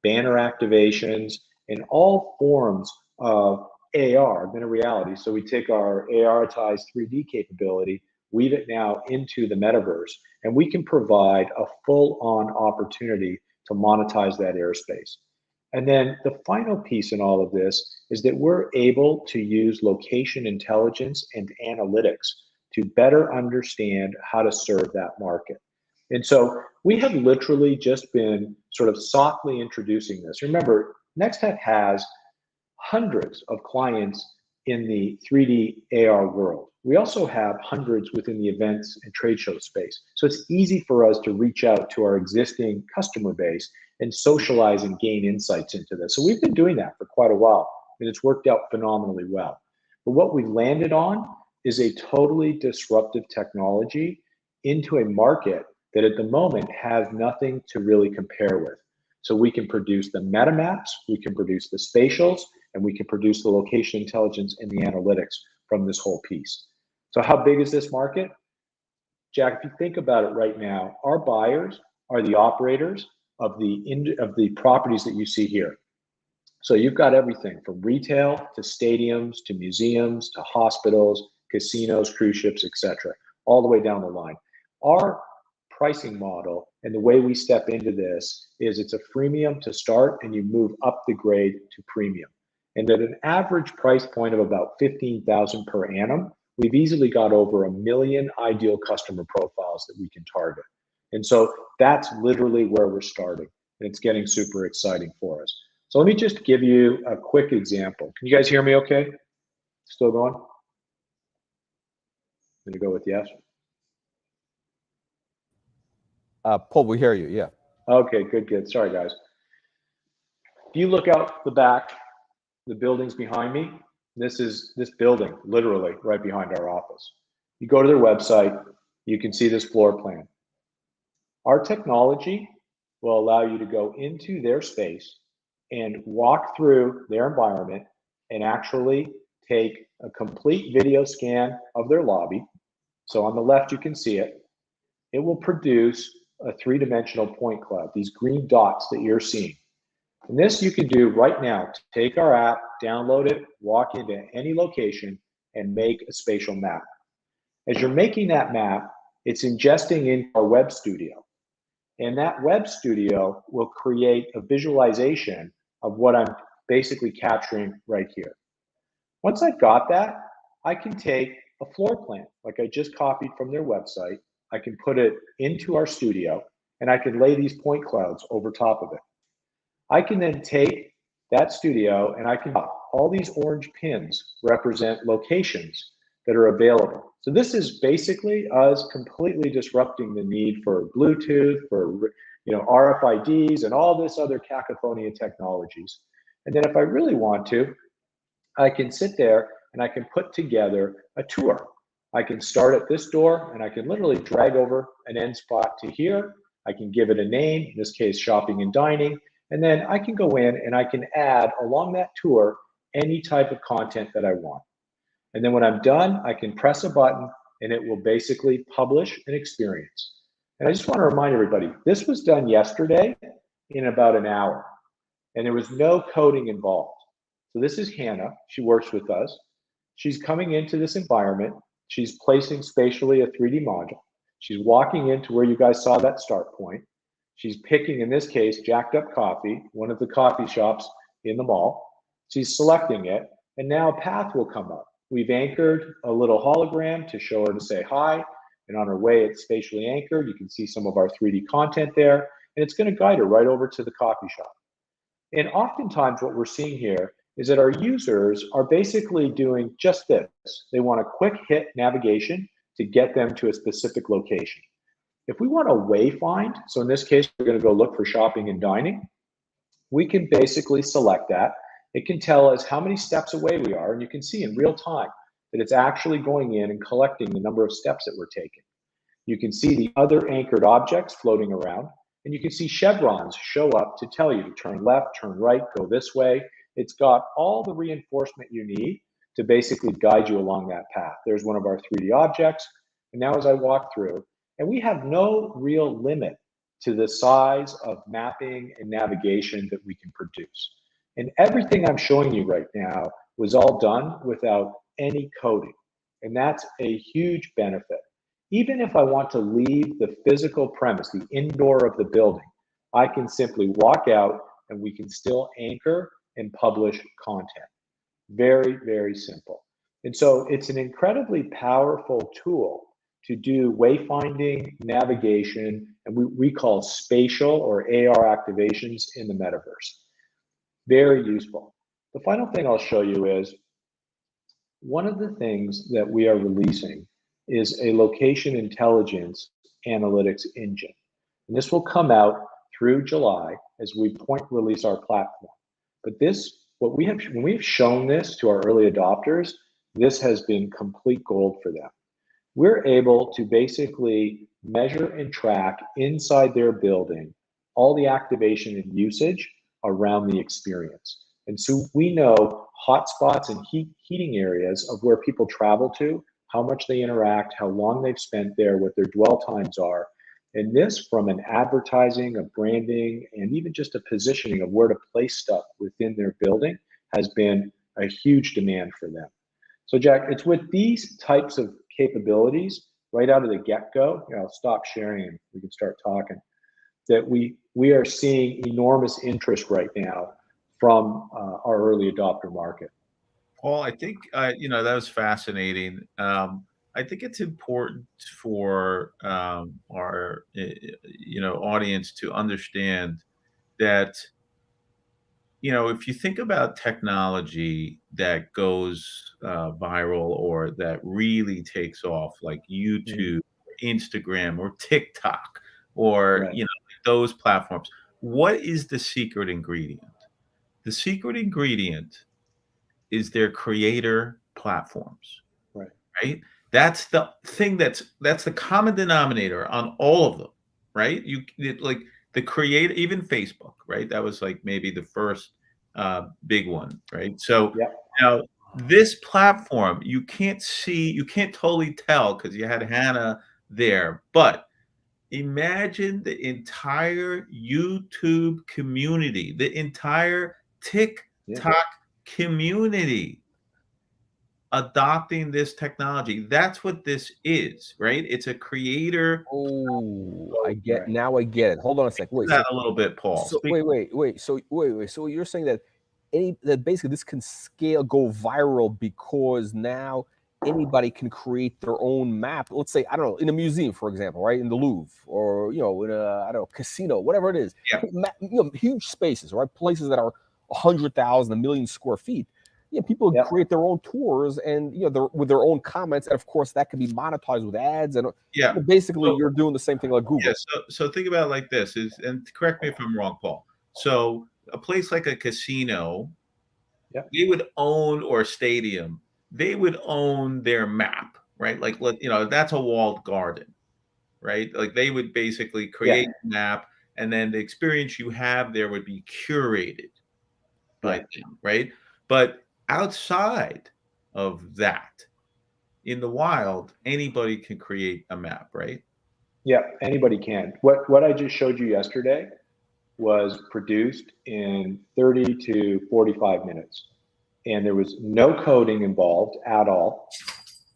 banner activations, and all forms of AR, augmented reality. So we take our AR-tized 3D capability, weave it now into the metaverse, and we can provide a full-on opportunity to monetize that airspace. And then the final piece in all of this is that we're able to use location intelligence and analytics to better understand how to serve that market. And so we have literally just been sort of softly introducing this. Remember, Nextech has hundreds of clients in the 3D AR world. We also have hundreds within the events and trade show space. So it's easy for us to reach out to our existing customer base and socialize and gain insights into this. So we've been doing that for quite a while, and it's worked out phenomenally well. But what we've landed on is a totally disruptive technology into a market that at the moment has nothing to really compare with. So we can produce the meta maps, we can produce the spatials, and we can produce the location intelligence and the analytics from this whole piece. So how big is this market? Jack, if you think about it right now, our buyers are the operators of the properties that you see here. So you've got everything from retail to stadiums to museums to hospitals, casinos, cruise ships, etc., all the way down the line. Our pricing model and the way we step into this is it's a freemium to start and you move up the grade to premium. And at an average price point of about $15,000 per annum, we've easily got over 1 million ideal customer profiles that we can target. And so that's literally where we're starting, and it's getting super exciting for us. So let me just give you a quick example. Can you guys hear me okay? Still going? I'm gonna go with yes. Paul, we hear you, yeah. Okay, good. Sorry, guys. If you look out the back, the buildings behind me, this is this building, literally right behind our office. You go to their website, you can see this floor plan. Our technology will allow you to go into their space and walk through their environment and actually take a complete video scan of their lobby. So on the left, you can see it. It will produce a three-dimensional point cloud, these green dots that you're seeing. And this you can do right now. Take our app, download it, walk into any location, and make a spatial map. As you're making that map, it's ingesting in our web studio. And that web studio will create a visualization of what I'm basically capturing right here. Once I've got that, I can take a floor plan, like I just copied from their website. I can put it into our studio, and I can lay these point clouds over top of it. I can then take that studio and I can all these orange pins represent locations that are available. So this is basically us completely disrupting the need for Bluetooth, for RFIDs, and all this other cacophony of technologies. And then if I really want to, I can sit there and I can put together a tour. I can start at this door and I can literally drag over an end spot to here. I can give it a name, in this case, shopping and dining. And then I can go in and I can add along that tour any type of content that I want. And then when I'm done, I can press a button and it will basically publish an experience. And I just want to remind everybody, this was done yesterday in about an hour, and there was no coding involved. So this is Hannah. She works with us. She's coming into this environment. She's placing spatially a 3D module. She's walking into where you guys saw that start point. She's picking, in this case, Jacked Up Coffee, one of the coffee shops in the mall. She's selecting it, and now a path will come up. We've anchored a little hologram to show her to say hi, and on her way, it's spatially anchored. You can see some of our 3D content there, and it's going to guide her right over to the coffee shop. And oftentimes what we're seeing here is that our users are basically doing just this. They want a quick hit navigation to get them to a specific location. If we want a wayfind, so in this case, we're going to go look for shopping and dining, we can basically select that. It can tell us how many steps away we are, and you can see in real time that it's actually going in and collecting the number of steps that we're taking. You can see the other anchored objects floating around, and you can see chevrons show up to tell you to turn left, turn right, go this way. It's got all the reinforcement you need to basically guide you along that path. There's one of our 3D objects, and now as I walk through, and we have no real limit to the size of mapping and navigation that we can produce. And everything I'm showing you right now was all done without any coding. And that's a huge benefit. Even if I want to leave the physical premise, the indoor of the building, I can simply walk out and we can still anchor and publish content. Very, very simple. And so it's an incredibly powerful tool to do wayfinding, navigation, and we call spatial or AR activations in the metaverse. Very useful. The final thing I'll show you is one of the things that we are releasing is a location intelligence analytics engine. And this will come out through July as we point release our platform. But this, when we've shown this to our early adopters, this has been complete gold for them. We're able to basically measure and track inside their building all the activation and usage around the experience. And so we know hotspots and heating areas of where people travel to, how much they interact, how long they've spent there, what their dwell times are. And this, from an advertising, a branding, and even just a positioning of where to place stuff within their building, has been a huge demand for them. So Jack, it's with these types of capabilities right out of the get-go, I'll stop sharing and we can start talking, that we are seeing enormous interest right now from our early adopter market. Paul, I think that was fascinating. I think it's important for our audience to understand that if you think about technology that goes viral or that really takes off, like YouTube, Instagram, or TikTok, or those platforms, what is the secret ingredient? The secret ingredient is their creator platforms, right? That's the thing that's the common denominator on all of them, right? Like the creator, even Facebook, right? That was like maybe the first big one, right? So now this platform, you can't totally tell because you had Hannah there, but imagine the entire YouTube community, the entire TikTok community adopting this technology. That's what this is, right? It's a creator. Oh, I get now. I get it. Hold on a sec. Wait, that a little bit, Paul. So wait. So you're saying that basically this can go viral because now anybody can create their own map. Let's say, I don't know, in a museum, for example, right? In the Louvre, or in a, I don't know, casino, whatever it is. Huge spaces, right? Places that are 100,000, 1 million square feet. people Yep. create their own tours, and with their own comments, and of course that can be monetized with ads, and Yeah. basically So, you're doing the same thing like Google. yeah. So think about it like this: and correct me if I'm wrong, Paul. So a place like a casino, Yep. they would own, or a stadium, they would own their map, right? Like, that's a walled garden, right? Like they would basically create a map, and then the experience you have there would be curated by them, right? But outside of that, in the wild, anybody can create a map, right? Yeah, anybody can. What I just showed you yesterday was produced in 30 to 45 minutes. And there was no coding involved at all.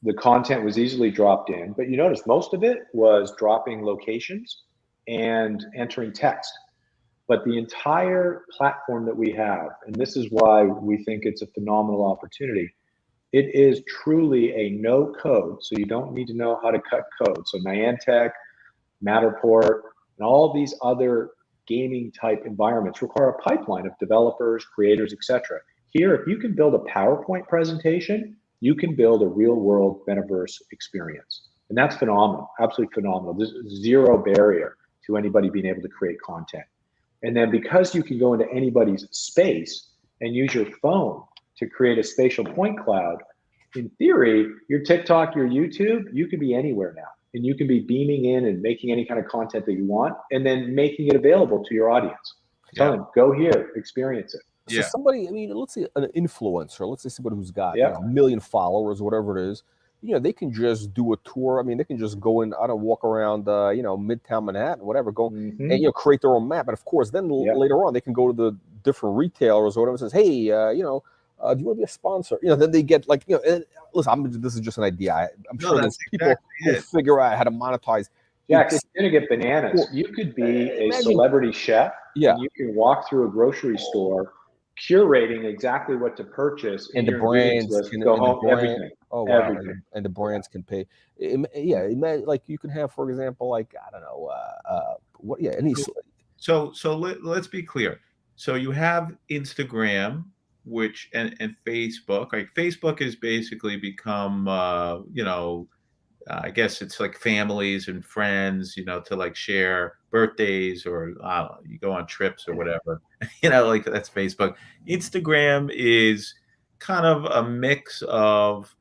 The content was easily dropped in, but you notice most of it was dropping locations and entering text. But the entire platform that we have, and this is why we think it's a phenomenal opportunity, it is truly a no code. So you don't need to know how to cut code. So Niantic, Matterport, and all these other gaming type environments require a pipeline of developers, creators, etc. Here, if you can build a PowerPoint presentation, you can build a real world metaverse experience. And that's phenomenal, absolutely phenomenal. There's zero barrier to anybody being able to create content. And then because you can go into anybody's space and use your phone to create a spatial point cloud, in theory, your TikTok, your YouTube, you can be anywhere now. And you can be beaming in and making any kind of content that you want, and then making it available to your audience. Tell them, go here, experience it. So somebody, I mean, let's say an influencer, let's say somebody who's got Yeah. a million followers, whatever it is, they can just do a tour. I mean, they can just go in, I don't walk around, Midtown Manhattan, whatever, go and create their own map. And of course, then later on, they can go to the different retailers or whatever, and says, hey, do you want to be a sponsor? Then they get like, listen, this is just an idea. I'm sure there's people who figure out how to monetize. Jack, it's going to get bananas. You could be a celebrity chef, and you can walk through a grocery store curating exactly what to purchase, and the brands can go home, everything. Oh wow, everything. And the brands can pay. Like you can have, for example, like I don't know, any. So let's be clear. So you have Instagram, which and Facebook. Like Facebook has basically become, I guess it's like families and friends, to like share birthdays, or I don't know, you go on trips or whatever, like that's Facebook. Instagram is kind of a mix of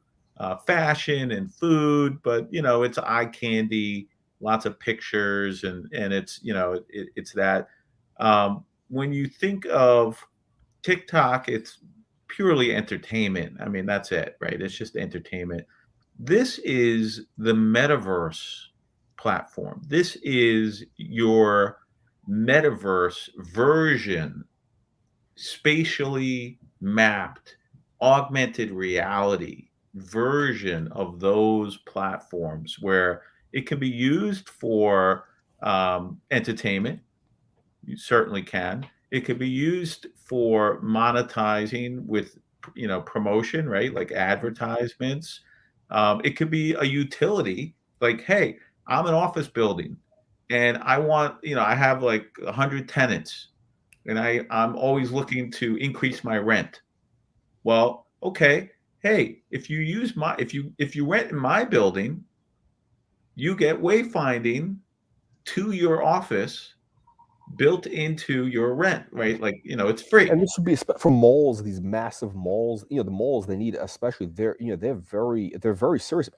fashion and food, but it's eye candy, lots of pictures, and it's it's that. When you think of TikTok, it's purely entertainment. I mean, that's it, right? It's just entertainment. This is the metaverse platform. This is your metaverse version, spatially mapped, augmented reality version of those platforms, where it can be used for entertainment. You certainly can. It could be used for monetizing with promotion, right? Like advertisements. It could be a utility, like, hey, I'm an office building, and I want, I have like 100 tenants, and I'm always looking to increase my rent. Well, okay, hey, if you rent in my building, you get wayfinding to your office built into your rent, right? Like, it's free. And this would be for malls, these massive malls. The malls, they need, especially they're very serious.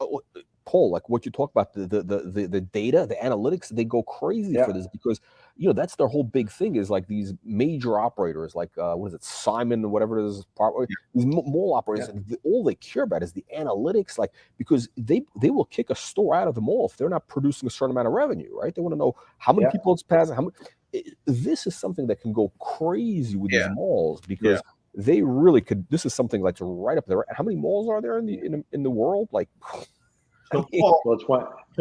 Paul, like what you talk about, the data, the analytics, they go crazy for this, because that's their whole big thing, is like these major operators, like what is it, Simon or whatever it is, these mall operators, all they care about is the analytics, like, because they will kick a store out of the mall if they're not producing a certain amount of revenue, right? They want to know how many people it's passing, how many. This is something that can go crazy with these malls, because they really could. This is something like right up there. How many malls are there in the world? Like, so Paul,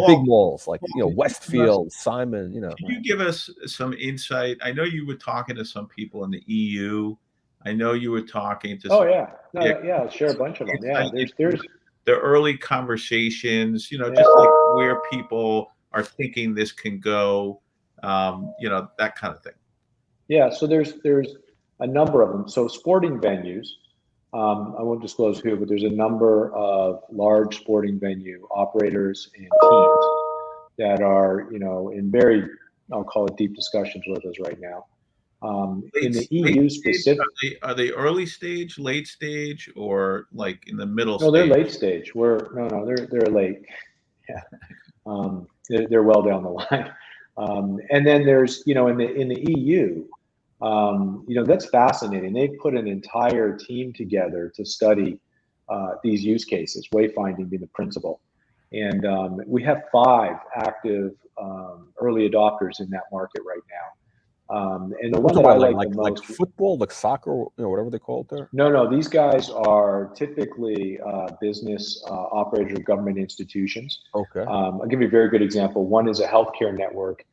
big malls like Westfield, Simon. Can you give us some insight? I know you were talking to some people in the EU. I know you were talking to. I'll share a bunch of them. Yeah, there's the early conversations. Just like where people are thinking this can go. That kind of thing. Yeah, so there's a number of them. So sporting venues, I won't disclose who, but there's a number of large sporting venue operators and teams that are, in very, I'll call it deep discussions with us right now. In the EU specific, are they early stage, late stage, or like in the middle no, they're stage? late stage. They're late. Yeah, they're well down the line. And then there's, in the EU, that's fascinating. They've put an entire team together to study these use cases, wayfinding being the principal. And we have 5 active early adopters in that market right now. And the one that I like the most, football, like soccer, whatever they call it there. No, these guys are typically business operators or government institutions. Okay. I'll give you a very good example. One is a healthcare network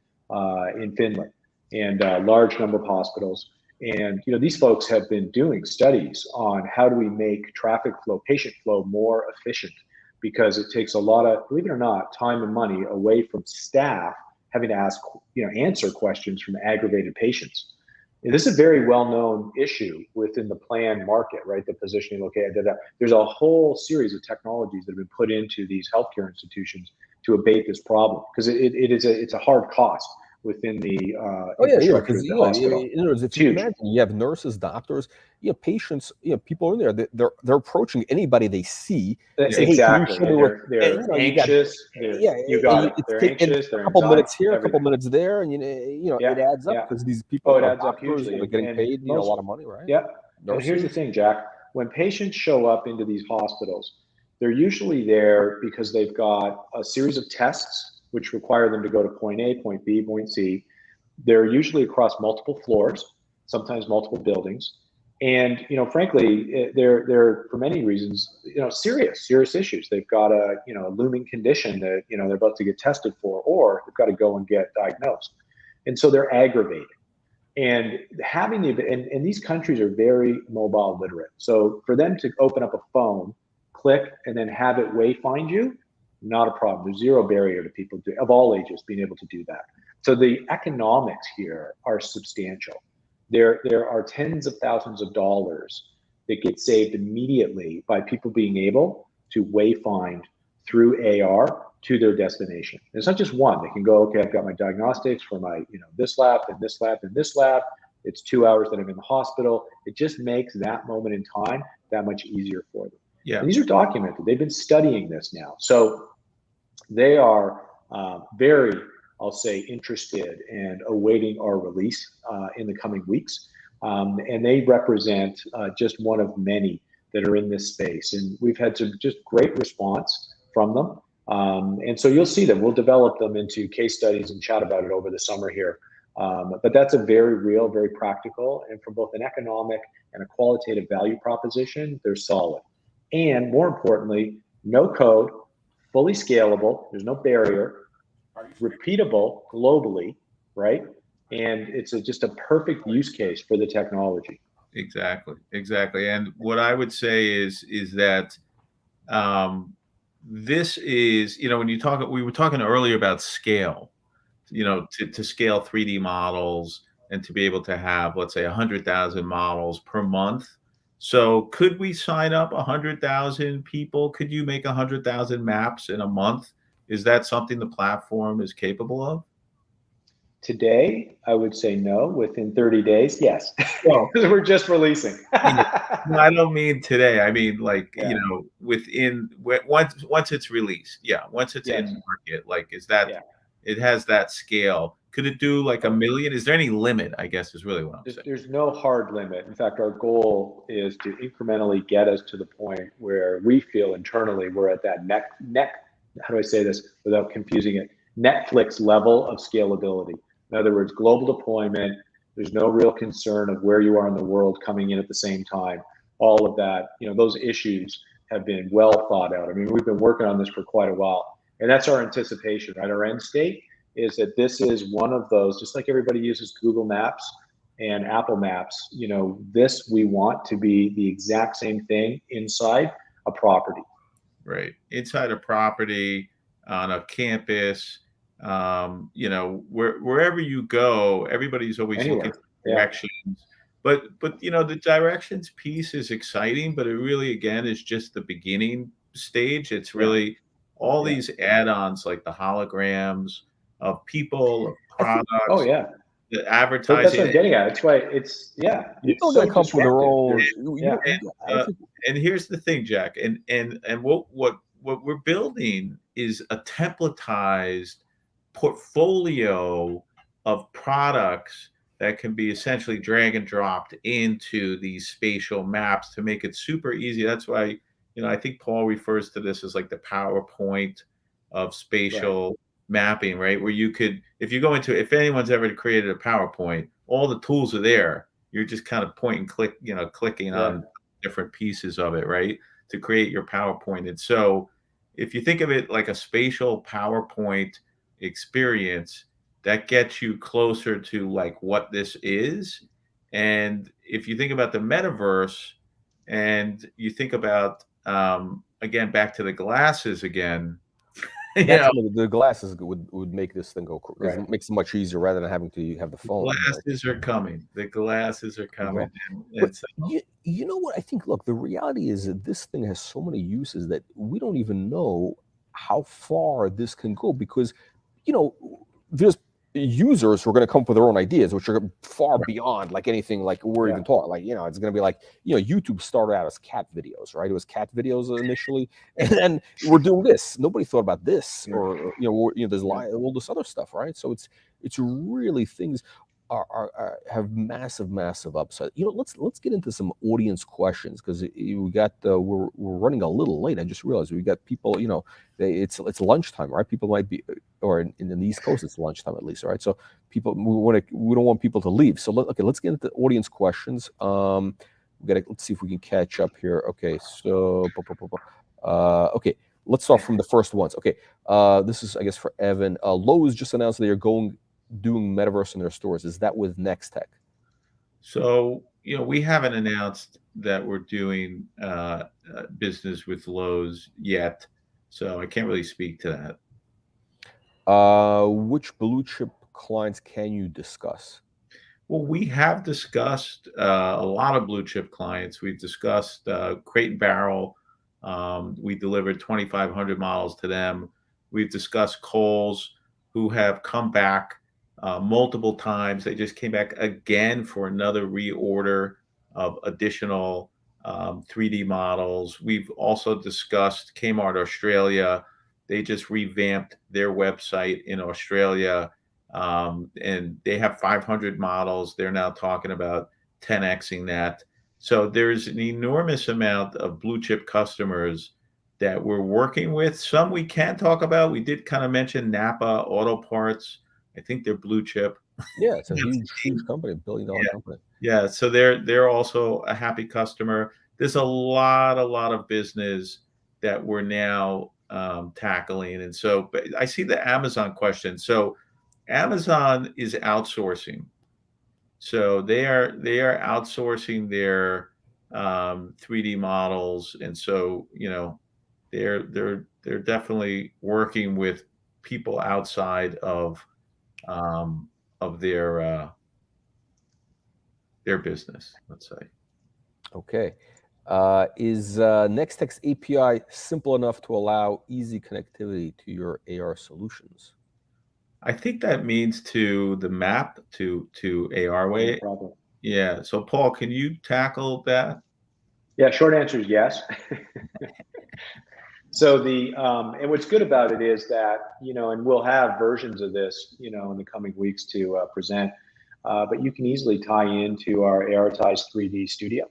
in Finland, and a large number of hospitals. And these folks have been doing studies on how do we make traffic flow, patient flow more efficient, because it takes a lot of, believe it or not, time and money away from staff having to answer questions from aggravated patients. And this is a very well-known issue within the plan market, right? The positioning, okay, there's a whole series of technologies that have been put into these healthcare institutions to abate this problem, because it's a hard cost within the infrastructure of the hospital. In other words, if you imagine you have nurses, doctors, patients, people in there, they're approaching anybody they see. Exactly. They're anxious. You got it. They're anxious. They're a couple minutes here, a couple minutes there, and it adds up because these people it adds up hugely. They're getting paid a lot of money, right? Yeah. And here's the thing, Jack. When patients show up into these hospitals, they're usually there because they've got a series of tests which require them to go to point A, point B, point C. They're usually across multiple floors, sometimes multiple buildings. And, frankly, they're for many reasons, serious issues. They've got a looming condition that, they're about to get tested for, or they've got to go and get diagnosed. And so they're aggravated. And and these countries are very mobile literate. So for them to open up a phone, click, and then have it wayfind you, not a problem. There's zero barrier to people of all ages being able to do that. So the economics here are substantial. There are tens of thousands of dollars that get saved immediately by people being able to wayfind through AR to their destination. And it's not just one. They can go, okay, I've got my diagnostics for my, this lab and this lab and this lab. It's 2 hours that I'm in the hospital. It just makes that moment in time that much easier for them. Yeah. And these are documented. They've been studying this now. So they are very, I'll say, interested and awaiting our release in the coming weeks. And they represent just one of many that are in this space. And we've had some just great response from them. And so you'll see them. We'll develop them into case studies and chat about it over the summer here. But that's a very real, very practical, and from both an economic and a qualitative value proposition, they're solid. And more importantly, no code, fully scalable, there's no barrier, repeatable globally, right? And it's just a perfect use case for the technology. Exactly. And what I would say is that this is, when you talk, we were talking earlier about scale, to scale 3D models and to be able to have, let's say, 100,000 models per month. So could we sign up 100,000 people? Could you make 100,000 maps in a month? Is that something the platform is capable of? Today, I would say no. Within 30 days, yes. Well, we're just releasing. No, I don't mean today. I mean, within once it's released. Yeah, once it's in market. Is that it has that scale? Could it do like 1 million? Is there any limit? I guess is really what I'm saying. There's no hard limit. In fact, our goal is to incrementally get us to the point where we feel internally we're at that how do I say this without confusing it? Netflix level of scalability. In other words, global deployment. There's no real concern of where you are in the world coming in at the same time. All of that, those issues have been well thought out. I mean, we've been working on this for quite a while, and that's our anticipation, right? Our end state is that this is one of those, just like everybody uses Google Maps and Apple Maps, this we want to be the exact same thing inside a property. Right. Inside a property, on a campus, wherever you go, everybody's always looking for directions. But you know, the directions piece is exciting, but it really again is just the beginning stage. It's Yeah. really all Yeah. these add-ons like the holograms of people, of I think Oh products, yeah. the That's what advertising. I'm getting at. That's why it's people are going so to come up with their disruptive. own. There's You yeah. know, I Uh, think and here's the thing, Jack, and what we're building is a templatized portfolio of products that can be essentially drag and dropped into these spatial maps to make it super easy. That's why, you know, I think Paul refers to this as like the PowerPoint of Right. spatial mapping, right? Where you could, if you go into, if anyone's ever created a PowerPoint, all the tools are there. You're just kind of point and click, you know, clicking Yeah. on different pieces of it, right? To create your PowerPoint. And so if you think of it like a spatial PowerPoint experience, that gets you closer to like what this is. And if you think about the metaverse and you think about, again, back to the glasses again, you that's know, the glasses would make this thing go because Right. it makes it much easier rather than having to have the the phone. Right? glasses are coming. The glasses are coming. Exactly. And But it's you know what I think? Look, the reality is that this thing has so many uses that we don't even know how far this can go because, you know, there's users who are going to come up with their own ideas, which are far beyond like anything like we're Yeah. even talking. Like, you know, it's going to be like, you know, YouTube started out as cat videos, right? It was cat videos initially, and then we're doing this. Nobody thought about this, Yeah. or there's Yeah. all this other stuff, right? So it's really things are have massive upside. You know, let's get into some audience questions because we got we're running a little late. I just realized we got people. You know, it's lunchtime, right? People might be, or in the East Coast, it's lunchtime at least, right? So people we don't want people to leave. So let's get into audience questions. Let's see if we can catch up here. Okay, so okay. Let's start from the first ones. Okay, this is I guess for Evan. Lowe's just announced they are doing metaverse in their stores. Is that with Nextech? So, you know, we haven't announced that we're doing business with Lowe's yet, so I can't really speak to that. Which blue chip clients can you discuss? Well, we have discussed a lot of blue chip clients. We've discussed Crate and Barrel. We delivered 2,500 models to them. We've discussed Kohl's, who have come back multiple times. They just came back again for another reorder of additional 3D models. We've also discussed Kmart Australia. They just revamped their website in Australia, and they have 500 models. They're now talking about 10xing that. So there's an enormous amount of blue chip customers that we're working with. Some we can talk about. We did kind of mention Napa Auto Parts. I think they're blue chip. Yeah, it's a huge company, $1 billion Yeah, company. yeah. So they're also a happy customer. There's a lot of business that we're now tackling, and so but I see the Amazon question. So Amazon is outsourcing. So they are outsourcing their 3D models, and so you know they're definitely working with people outside of their business, let's say. Okay. Is Nextech's API simple enough to allow easy connectivity to your AR solutions? I think that means to the map to No ARway. problem. Yeah. So Paul, can you tackle that? Yeah. Short answer is yes. So and what's good about it is that and we'll have versions of this in the coming weeks to present, but you can easily tie into our ARitize 3D Studio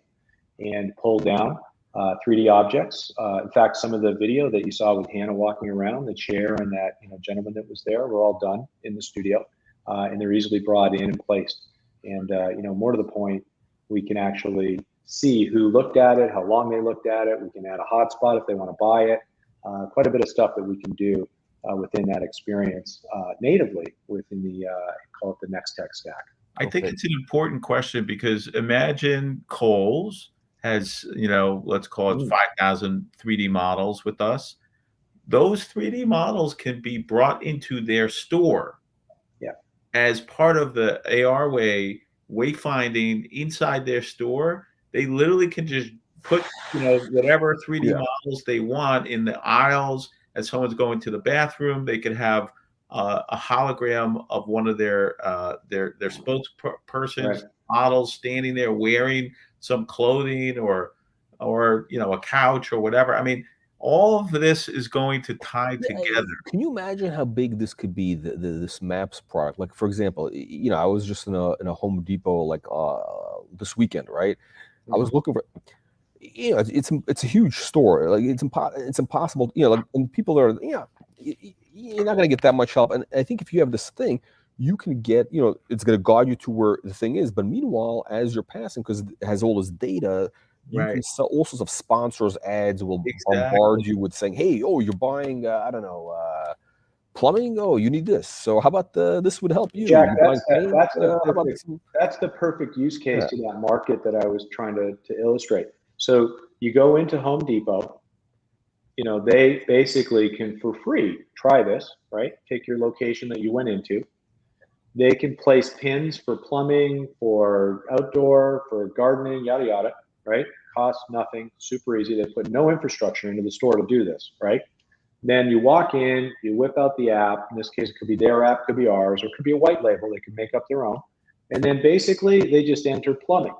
and pull down 3D objects. In fact, some of the video that you saw with Hannah walking around, the chair and that gentleman that was there, were all done in the studio, and they're easily brought in and placed. And more to the point, we can actually see who looked at it, how long they looked at it. We can add a hotspot if they want to buy it. Quite a bit of stuff that we can do within that experience natively within the call it the Nextech stack. I think Okay. it's an important question because imagine Kohl's has, you know, let's call it 5,000 3D models with us. Those 3D models can be brought into their store Yeah. as part of the AR way wayfinding inside their store. They literally can just put, whatever 3D models they want in the aisles. As someone's going to the bathroom, they could have a hologram of one of their spokespersons models standing there wearing some clothing or a couch or whatever. I mean, all of this is going to tie together. Can you imagine how big this could be? This Maps product, like for example, I was just in a Home Depot like this weekend, right? I was looking for, it's a huge store. Like it's impossible, like, and people are, you're not gonna get that much help. And I think if you have this thing, you can get, it's gonna guide you to where the thing is. But meanwhile, as you're passing, because it has all this data, you can sell all sorts of sponsors ads will bombard you with saying, hey, oh, you're buying, I don't know, plumbing. Oh, you need this. So how about this would help you? Jack, that's the perfect use case to that market that I was trying to illustrate. So you go into Home Depot, they basically can for free try this, right? Take your location that you went into. They can place pins for plumbing, for outdoor, for gardening, yada, yada, right? Costs nothing, super easy. They put no infrastructure into the store to do this, right? Then you walk in, you whip out the app. In this case, it could be their app, could be ours, or it could be a white label. They can make up their own. And then basically they just enter plumbing.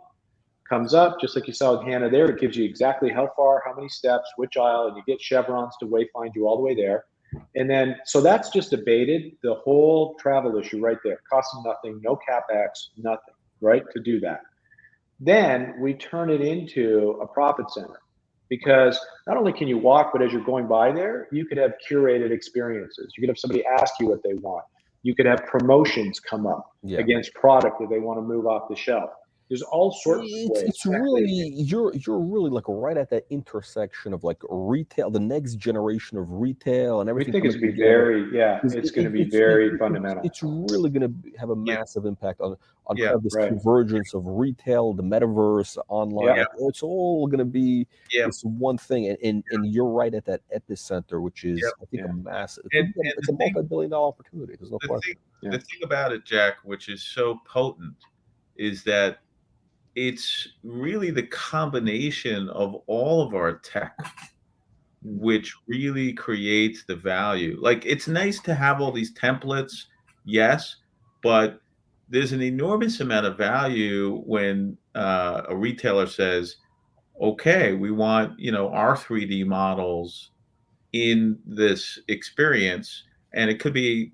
Comes up, just like you saw with Hannah there, it gives you exactly how far, how many steps, which aisle, and you get chevrons to wayfind you all the way there. And then, so that's just abated the whole travel issue right there. Costing nothing, no CapEx, nothing, right, to do that. Then we turn it into a profit center, because not only can you walk, but as you're going by there, you could have curated experiences. You could have somebody ask you what they want. You could have promotions come up against product that they want to move off the shelf. There's all sorts of ways. It's really, you're really like right at that intersection of like retail, the next generation of retail and everything. We think it's going to be very, it's going to be very fundamental. It's really going to have a massive impact on kind of this convergence of retail, the metaverse, online. It's all going to be this one thing, and you're right at that epicenter, which is I think a massive. It's a multi-billion-dollar opportunity. There's no question. The thing about it, Jack, which is so potent, is that it's really the combination of all of our tech which really creates the value. Like, it's nice to have all these templates, yes, but there's an enormous amount of value when a retailer says, okay, we want, our 3D models in this experience. And it could be,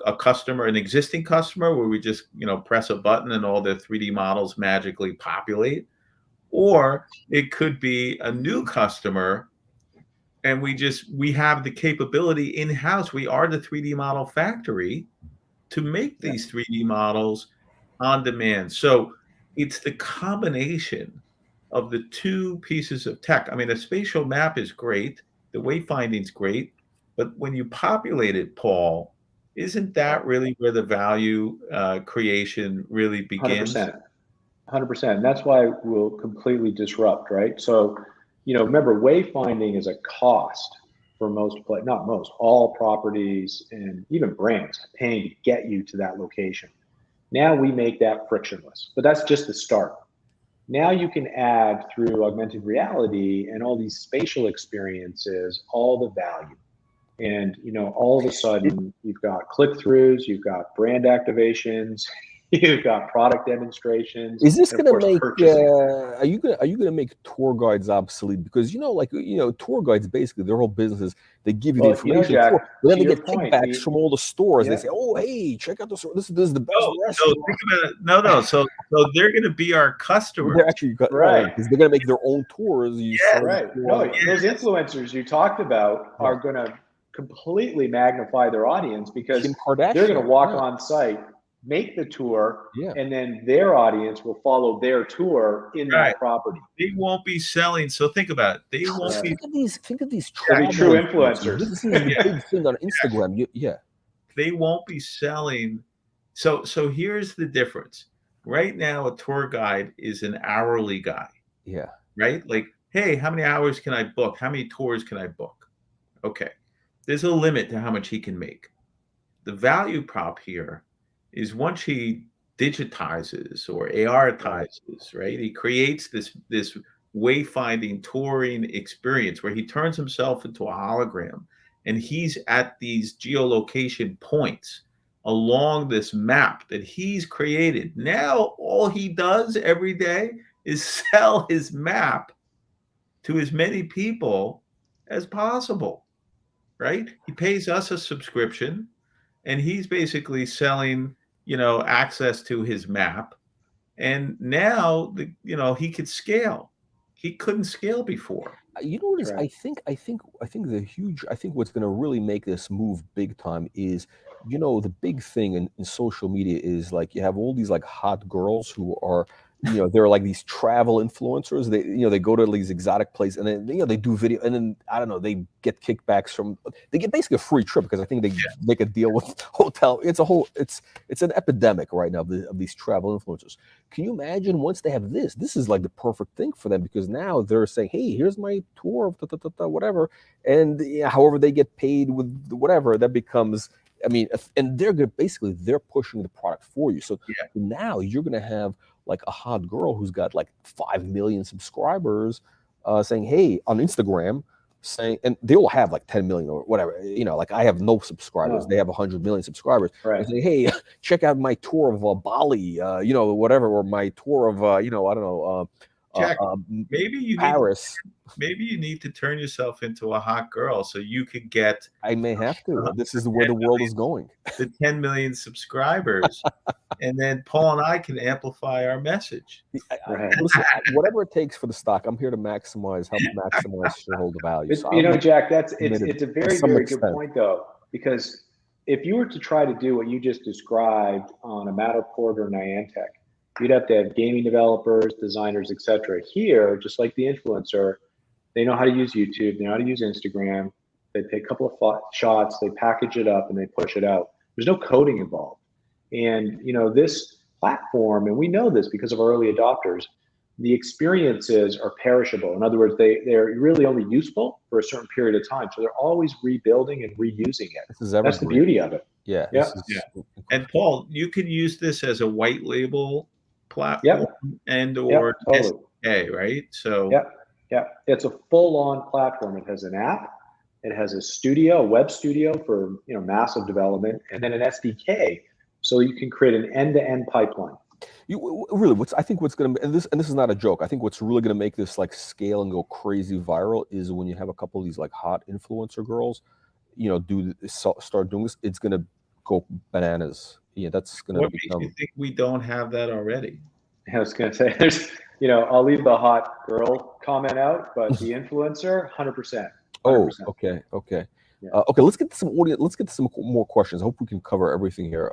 a customer, an existing customer where we just, press a button and all the 3D models magically populate. Or it could be a new customer and we have the capability in-house. We are the 3D model factory to make these 3D models on demand. So it's the combination of the two pieces of tech. I mean, a spatial map is great. The wayfinding is great. But when you populate it, Paul, isn't that really where the value creation really begins? 100%. And that's why we'll completely disrupt, right? So, remember, wayfinding is a cost for all properties and even brands paying to get you to that location. Now we make that frictionless, but that's just the start. Now you can add through augmented reality and all these spatial experiences, all the value. And, all of a sudden you've got click-throughs, you've got brand activations, you've got product demonstrations. Is this going to make, are you going to make tour guides obsolete? Because, tour guides, basically their whole business is they give you the information, Jack, but then they get kickbacks from all the stores. They say, oh, hey, check out this. This is the best restaurant. Think about it. No. So they're going to be our customers. They're actually right, because they're going to make their own tours. Right. No, those influencers you talked about are going to completely magnify their audience, because they're going to walk on site, make the tour, and then their audience will follow their tour in that property. They won't be selling. So think about it. They won't be. Think of these true influencers. This is the big thing on Instagram. They won't be selling. So here's the difference. Right now, a tour guide is an hourly guy. Yeah. Right? Like, hey, how many hours can I book? How many tours can I book? Okay. There's a limit to how much he can make. The value prop here is once he digitizes or ARtizes, right? He creates this wayfinding touring experience where he turns himself into a hologram, and he's at these geolocation points along this map that he's created. Now all he does every day is sell his map to as many people as possible, right? He pays us a subscription, and he's basically selling, access to his map. And now, he could scale. He couldn't scale before. You know what is? That's right. I think what's going to really make this move big time is, the big thing in social media is like you have all these like hot girls who are, they're like these travel influencers. They go to these exotic places and then, they do video and then, I don't know, they get kickbacks they get basically a free trip because I think they make a deal with hotel. It's an epidemic right now of these travel influencers. Can you imagine once they have this? This is like the perfect thing for them because now they're saying, "Hey, here's my tour of whatever," and however they get paid with whatever that becomes. I mean, and they're pushing the product for you. So now you're gonna have like a hot girl who's got like 5 million subscribers, saying, "Hey," on Instagram. Saying, and they all have like 10 million or whatever, like I have no subscribers. They have 100 million subscribers. Right. And say, "Hey, check out my tour of Bali, whatever, or my tour of, I don't know, Jack, maybe you Paris." maybe you need to turn yourself into a hot girl so you could get. I may have to. This is where the world is going. The 10 million subscribers, and then Paul and I can amplify our message. Listen, whatever it takes for the stock, I'm here to help maximize shareholder value. But, So Jack, it's a very, very good extent. point, though, because if you were to try to do what you just described on a Matterport or Niantic, you'd have to have gaming developers, designers, etc. Here, just like the influencer, they know how to use YouTube, they know how to use Instagram. They take a couple of shots, they package it up, and they push it out. There's no coding involved. And this platform, and we know this because of our early adopters, the experiences are perishable. In other words, they're really only useful for a certain period of time. So they're always rebuilding and reusing it. That's the beauty of it. Yeah. And Paul, you could use this as a white label platform or totally. SDK, right? So it's a full-on platform. It has an app, it has a studio, a web studio for massive development, and then an SDK, so you can create an end-to-end pipeline. I think what's going to, and this is not a joke, I think what's really going to make this like scale and go crazy viral is when you have a couple of these like hot influencer girls, start doing this, it's going to go bananas. That's going to become. What makes you think we don't have that already? I was going to say, there's, I'll leave the hot girl comment out, but the influencer, 100%. Oh, okay. Yeah. Okay, let's get to some audience. Let's get to some more questions. I hope we can cover everything here.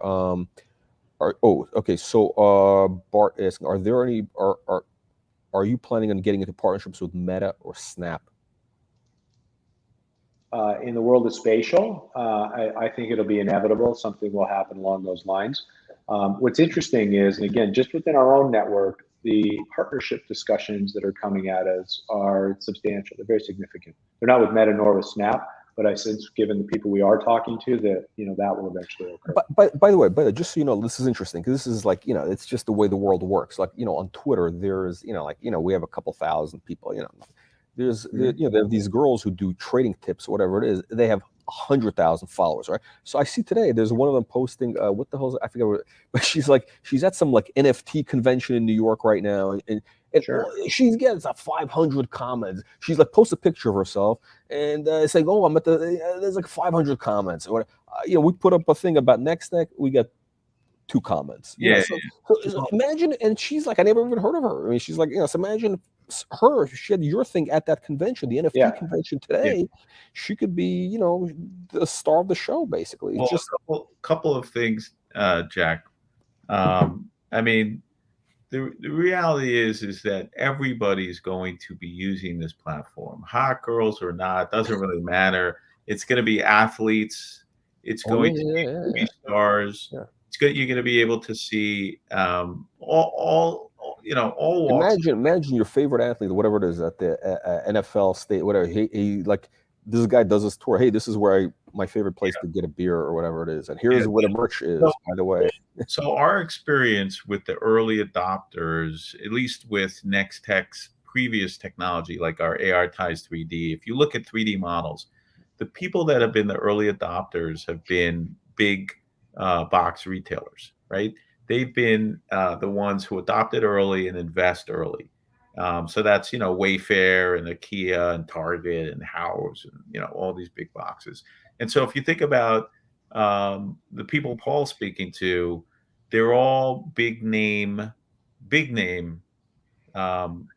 Okay. So Bart asking, are you planning on getting into partnerships with Meta or Snap? In the world of spatial, I think it'll be inevitable. Something will happen along those lines. What's interesting is, and again, just within our own network, the partnership discussions that are coming at us are substantial. They're very significant. They're not with Meta nor with Snap, but I sense, given the people we are talking to, that that will eventually occur. But by the way, just so you know, this is interesting because this is like it's just the way the world works. Like on Twitter, there's we have a couple thousand people. There's there are these girls who do trading tips, whatever it is. They have 100,000 followers, right? So I see today there's one of them posting what the hell is it? I forget what, but she's at some like NFT convention in New York right now, and Sure. she gets 500 comments. She's like posts a picture of herself and saying, "Oh, I'm at there's like 500 comments." Or we put up a thing about Nextech, we get 2 comments. So imagine, and she's like, I never even heard of her. I mean, she's like, so imagine her, if she had your thing at that convention, the NFT convention today, she could be, the star of the show, basically. Well, just a couple of things, Jack. I mean, the reality is that everybody's going to be using this platform, hot girls or not, doesn't really matter. It's going to be athletes. It's going to be movie stars. Yeah. You're going to be able to see all walks. Imagine your favorite athlete, whatever it is, at the NFL state, whatever. He like this guy does this tour. Hey, this is where my favorite place to get a beer or whatever it is, and Yeah. here's where the merch is. By the way, So our experience with the early adopters, at least with Nextech's previous technology, like our AR ties 3D, if you look at 3D models, the people that have been the early adopters have been big box retailers, right? They've been the ones who adopted early and invest early. So that's, Wayfair and IKEA and Target and House and, all these big boxes. And so if you think about the people Paul's speaking to, they're all big name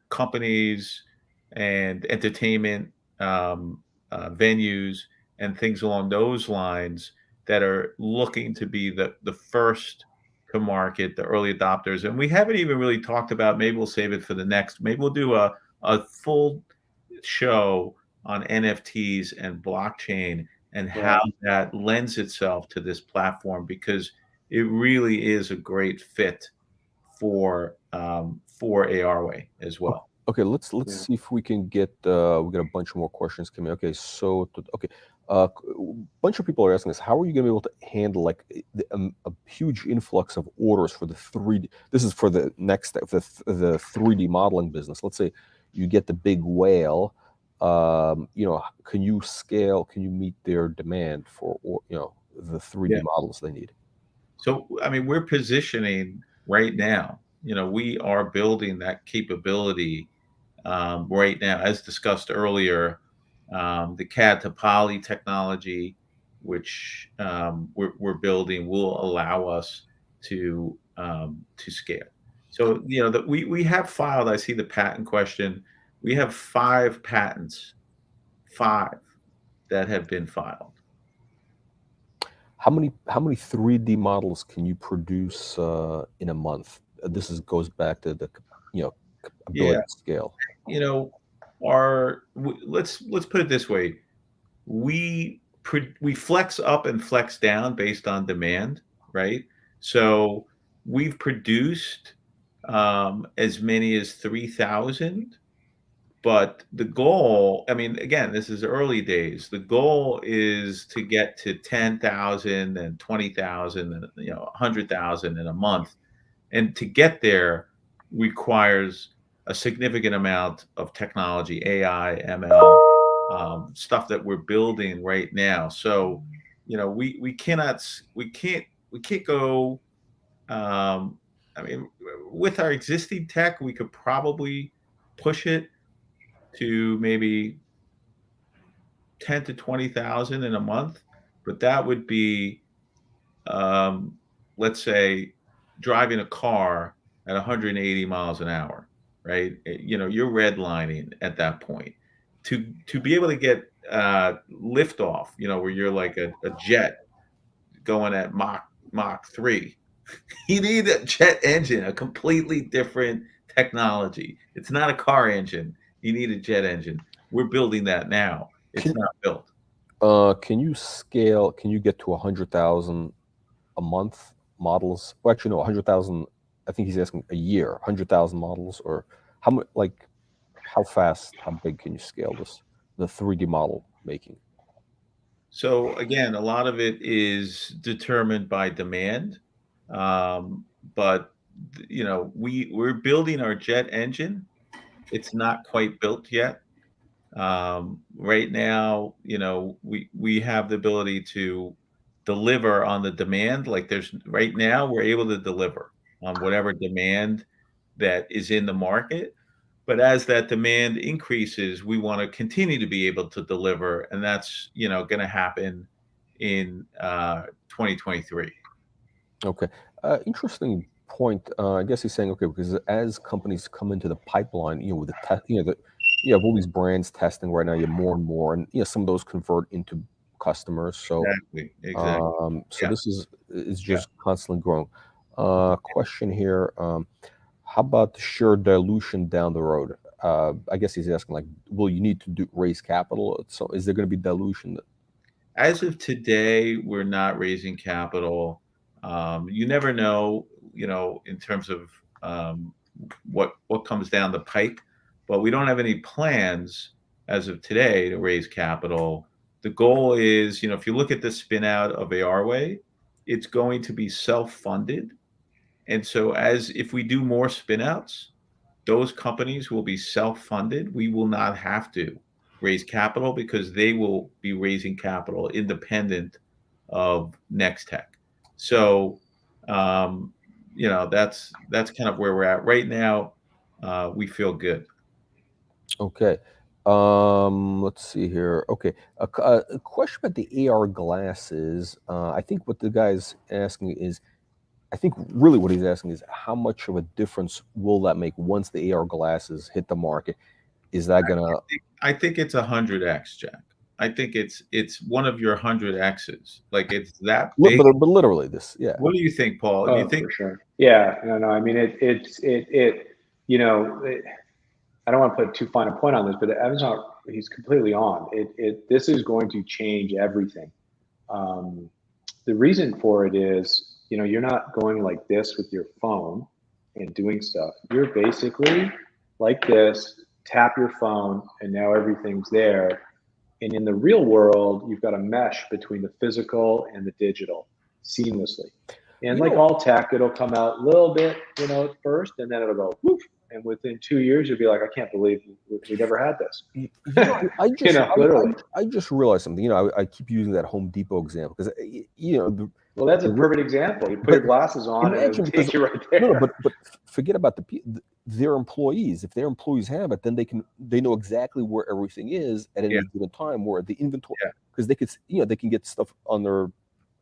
companies and entertainment venues and things along those lines that are looking to be the first to market, the early adopters. And we haven't even really talked about, maybe we'll save it for the next, maybe we'll do a full show on NFTs and blockchain and how that lends itself to this platform, because it really is a great fit for ARway as well. okay, let's see if we can get we got a bunch more questions coming. Okay, so okay, a bunch of people are asking us, how are you going to be able to handle like a huge influx of orders for the 3D? This is for the next step, the 3D modeling business. Let's say you get the big whale. Can you scale? Can you meet their demand for the 3D models they need? So, I mean, we're positioning right now. We are building that capability right now, as discussed earlier. The CAD to poly technology, which we're building, will allow us to scale. So, that we have filed. I see the patent question. We have 5 patents, 5 that have been filed. How many 3D models can you produce in a month? This goes back to the ability Yeah, to scale. let's put it this way: we flex up and flex down based on demand, right? So we've produced as many as 3,000, but the goal, I mean, again, this is early days. The goal is to get to 10,000 and 20,000 and 100,000 in a month. And to get there requires a significant amount of technology, AI, ML, stuff that we're building right now. So, we can't go. I mean, with our existing tech, we could probably push it to maybe 10 to 20,000 in a month, but that would be, um, let's say, driving a car at 180 miles an hour, right? You're redlining at that point. To be able to get lift off, where you're like a jet going at Mach 3, you need a jet engine, a completely different technology. It's not a car engine. You need a jet engine. We're building that now. It's Can not built. can you scale? Can you get to 100,000 a month models? Well, actually, no, 100,000. I think he's asking a year, 100,000 models, or how much? Like, how fast? How big can you scale this? The 3D model making. So again, a lot of it is determined by demand. But we're building our jet engine. It's not quite built yet. Right now, we have the ability to deliver on the demand. Like, there's right now, we're able to deliver on whatever demand that is in the market. But as that demand increases, we want to continue to be able to deliver, and that's going to happen in 2023. Okay. Interesting point. I guess he's saying, okay, because as companies come into the pipeline, with the test, you have all these brands testing right now. You have more and more, and some of those convert into customers. So, Exactly. so Yeah. this is Yeah. just constantly growing. Question here: how about the share dilution down the road? I guess he's asking, like, will you need to raise capital? So, is there going to be dilution? As of today, we're not raising capital. You never know, in terms of what comes down the pike, but we don't have any plans as of today to raise capital. The goal is, if you look at the spin out of ARway, it's going to be self-funded. And so if we do more spin outs, those companies will be self-funded. We will not have to raise capital because they will be raising capital independent of Nextech. So, that's kind of where we're at right now. We feel good. Okay. Let's see here. Okay. A question about the AR glasses. I think what the guy's asking is, I think really what he's asking is how much of a difference will that make once the AR glasses hit the market? Is that gonna? I think it's 100x, Jack. I think it's one of your 100x's. Like it's that big. But literally this, yeah. What do you think, Paul? Oh, You think for sure? Yeah, no. I mean, you know, I don't want to put too fine a point on this, but Evan's not. He's completely on. This is going to change everything. The reason for it is, you're not going like this with your phone and doing stuff. You're basically like this, tap your phone, and now everything's there. And in the real world, you've got a mesh between the physical and the digital seamlessly. And like all tech, it'll come out a little bit, at first, and then it'll go woof. And within 2 years, you'll be like, I can't believe we never had this. I just realized something. I keep using that Home Depot example because well, that's a perfect example. You put your glasses on and it'll take you right there. No, but forget about their employees. If their employees have it, then they know exactly where everything is at any given time, where the inventory, because they can get stuff on their,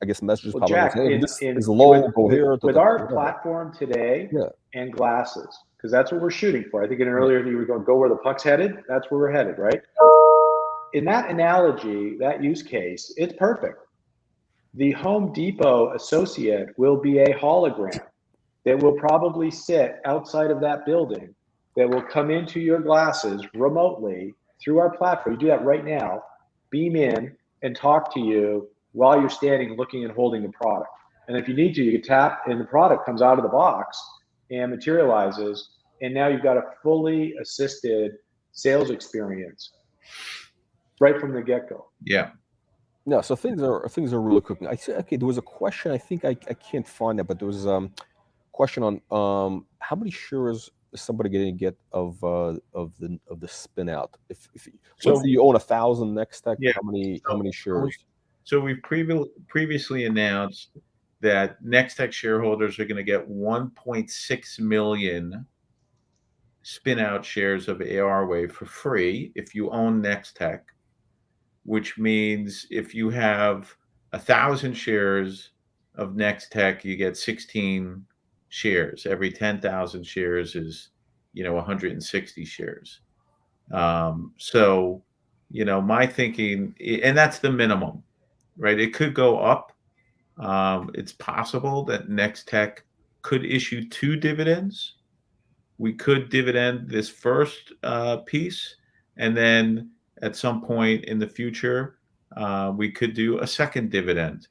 I guess, messages. Well, Jack, this is low. Go here with our platform today and glasses, because that's what we're shooting for. I think in an earlier you were going, go where the puck's headed. That's where we're headed, right? In that analogy, that use case, it's perfect. The Home Depot associate will be a hologram that will probably sit outside of that building, that will come into your glasses remotely through our platform. You do that right now, beam in and talk to you while you're standing looking and holding the product. And if you need to, you can tap and the product comes out of the box and materializes. And now you've got a fully assisted sales experience right from the get-go. Yeah. No, so things are really cooking. I said, okay, there was a question. I think I can't find it, but there was a question on how many shares is somebody going to get of the spin out? If you own 1,000 Nextech, how many shares? So we've previously announced that Nextech shareholders are going to get 1.6 million spin out shares of ARway for free if you own Nextech, which means if you have 1,000 shares of Nextech, you get 16 shares. Every 10,000 shares is, 160 shares. So, my thinking, and that's the minimum, right? It could go up. It's possible that Nextech could issue 2 dividends. We could dividend this first piece, and then at some point in the future, we could do a second dividend.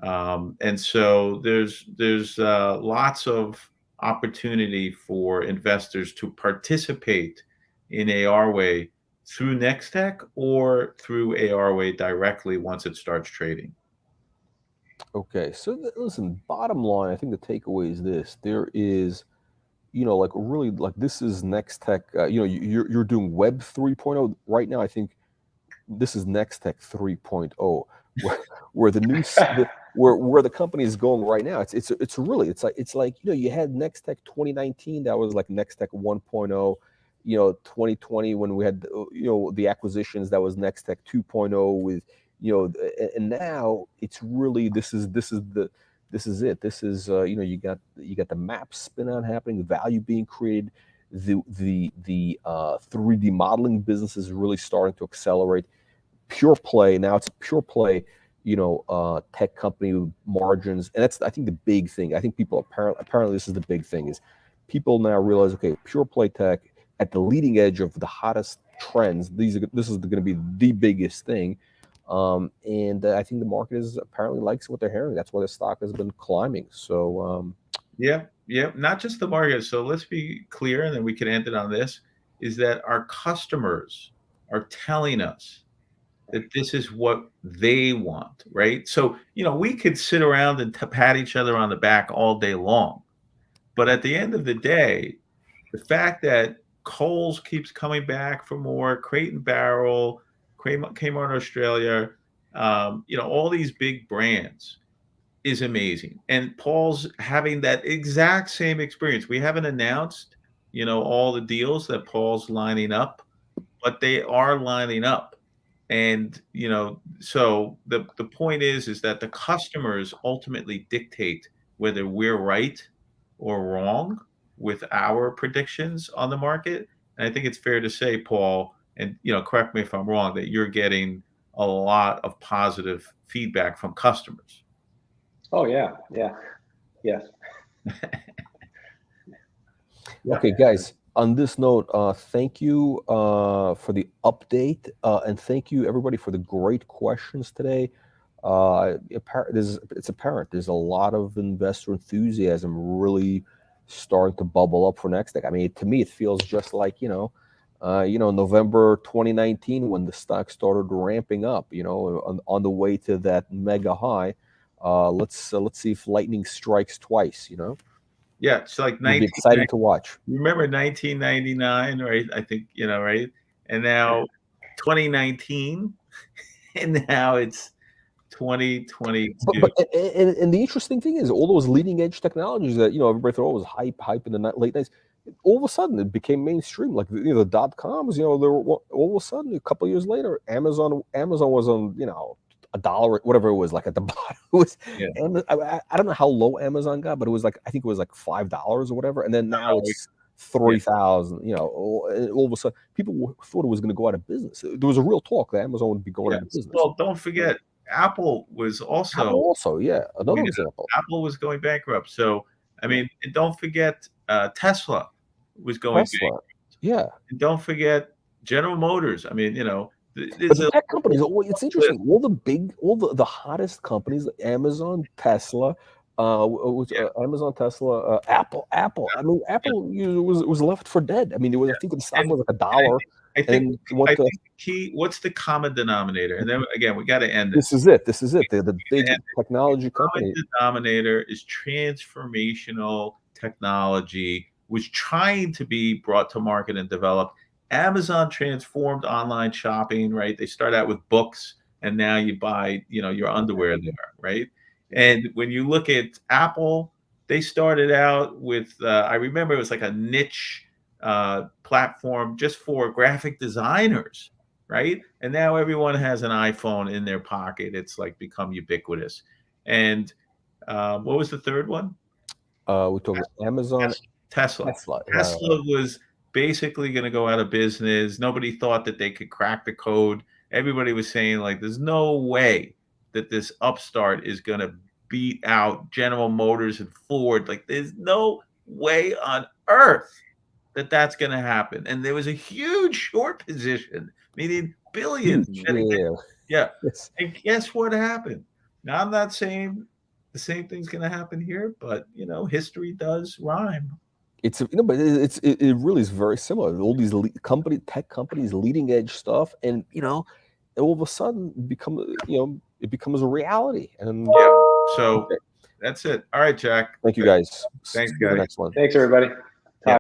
And so there's lots of opportunity for investors to participate in ARway through Nextech or through ARway directly once it starts trading. Okay, so listen, bottom line, I think the takeaway is this. There is, really, this is Nextech, you're doing Web 3.0 right now. I think this is Nextech 3.0, where the new where the company is going right now. It's like you had Nextech 2019, that was like Nextech 1.0. 2020 when we had the acquisitions, that was Nextech 2.0 with and now it's really this is it. This is you got the map spin out happening, the value being created, the 3D modeling business is really starting to accelerate. Pure play now, it's a pure play tech company with margins, and that's, I think, the big thing. I think people apparently this is the big thing, is people now realize, okay, pure play tech at the leading edge of the hottest trends. This is going to be the biggest thing. And I think the market apparently likes what they're hearing. That's why the stock has been climbing. So yeah, not just the market. So let's be clear, and then we can end it on this: is that our customers are telling us that this is what they want, right? So, we could sit around and pat each other on the back all day long. But at the end of the day, the fact that Kohl's keeps coming back for more, Crate and Barrel, Kmart Australia, all these big brands is amazing. And Paul's having that exact same experience. We haven't announced, all the deals that Paul's lining up, but they are lining up. And, so the point is that the customers ultimately dictate whether we're right or wrong with our predictions on the market. And I think it's fair to say, Paul, and, correct me if I'm wrong, that you're getting a lot of positive feedback from customers. Oh, yeah. Yes. Okay, guys, on this note, thank you for the update, and thank you everybody for the great questions today. It's apparent there's a lot of investor enthusiasm really starting to bubble up for Nextech. I mean, to me, it feels just like November 2019 when the stock started ramping up. On the way to that mega high. Let's see if lightning strikes twice. Yeah, it's like It'll be exciting to watch. Remember 1999, right? I think, right? And now 2019, and now it's 2022. And the interesting thing is, all those leading edge technologies that everybody thought was hype in the late 90s, all of a sudden it became mainstream. Like the .coms, there were, all of a sudden a couple of years later, Amazon was on $1, whatever it was, like at the bottom. It was, I don't know how low Amazon got, but it was like, I think it was like $5 or whatever, and then now it's 3,000. All of a sudden, people thought it was going to go out of business. There was a real talk that Amazon would be going out of business. Well, don't forget, Apple was also another example. Apple was going bankrupt. So, I mean, and don't forget, Tesla was going bankrupt. Yeah. And don't forget General Motors. I mean, but the tech companies, it's interesting. All the hottest companies, Amazon, Tesla, Amazon, Tesla, Apple. I mean, Apple was left for dead. I mean, I think the stock was like $1. I think the key. What's the common denominator? And then again, we got to end this. This is it. The big technology company. The denominator is transformational technology, was trying to be brought to market and developed. Amazon transformed online shopping, right? They start out with books, and now you buy, your underwear there, right? And when you look at Apple, they started out with, I remember it was like a niche platform just for graphic designers, right? And now everyone has an iPhone in their pocket. It's like become ubiquitous. And what was the third one? We talked about Amazon, Tesla. Tesla was basically going to go out of business. Nobody thought that they could crack the code. Everybody was saying, like, there's no way that this upstart is going to beat out General Motors and Ford. Like, there's no way on earth that that's going to happen. And there was a huge short position, meaning billions. Yeah. And guess what happened? Now, I'm not saying the same thing's going to happen here, but, history does rhyme. But it really is very similar. All these tech companies, leading edge stuff, and all of a sudden it becomes a reality. And so that's it. All right, Jack. Thank you guys. Thanks, guys. The next one. Thanks, everybody.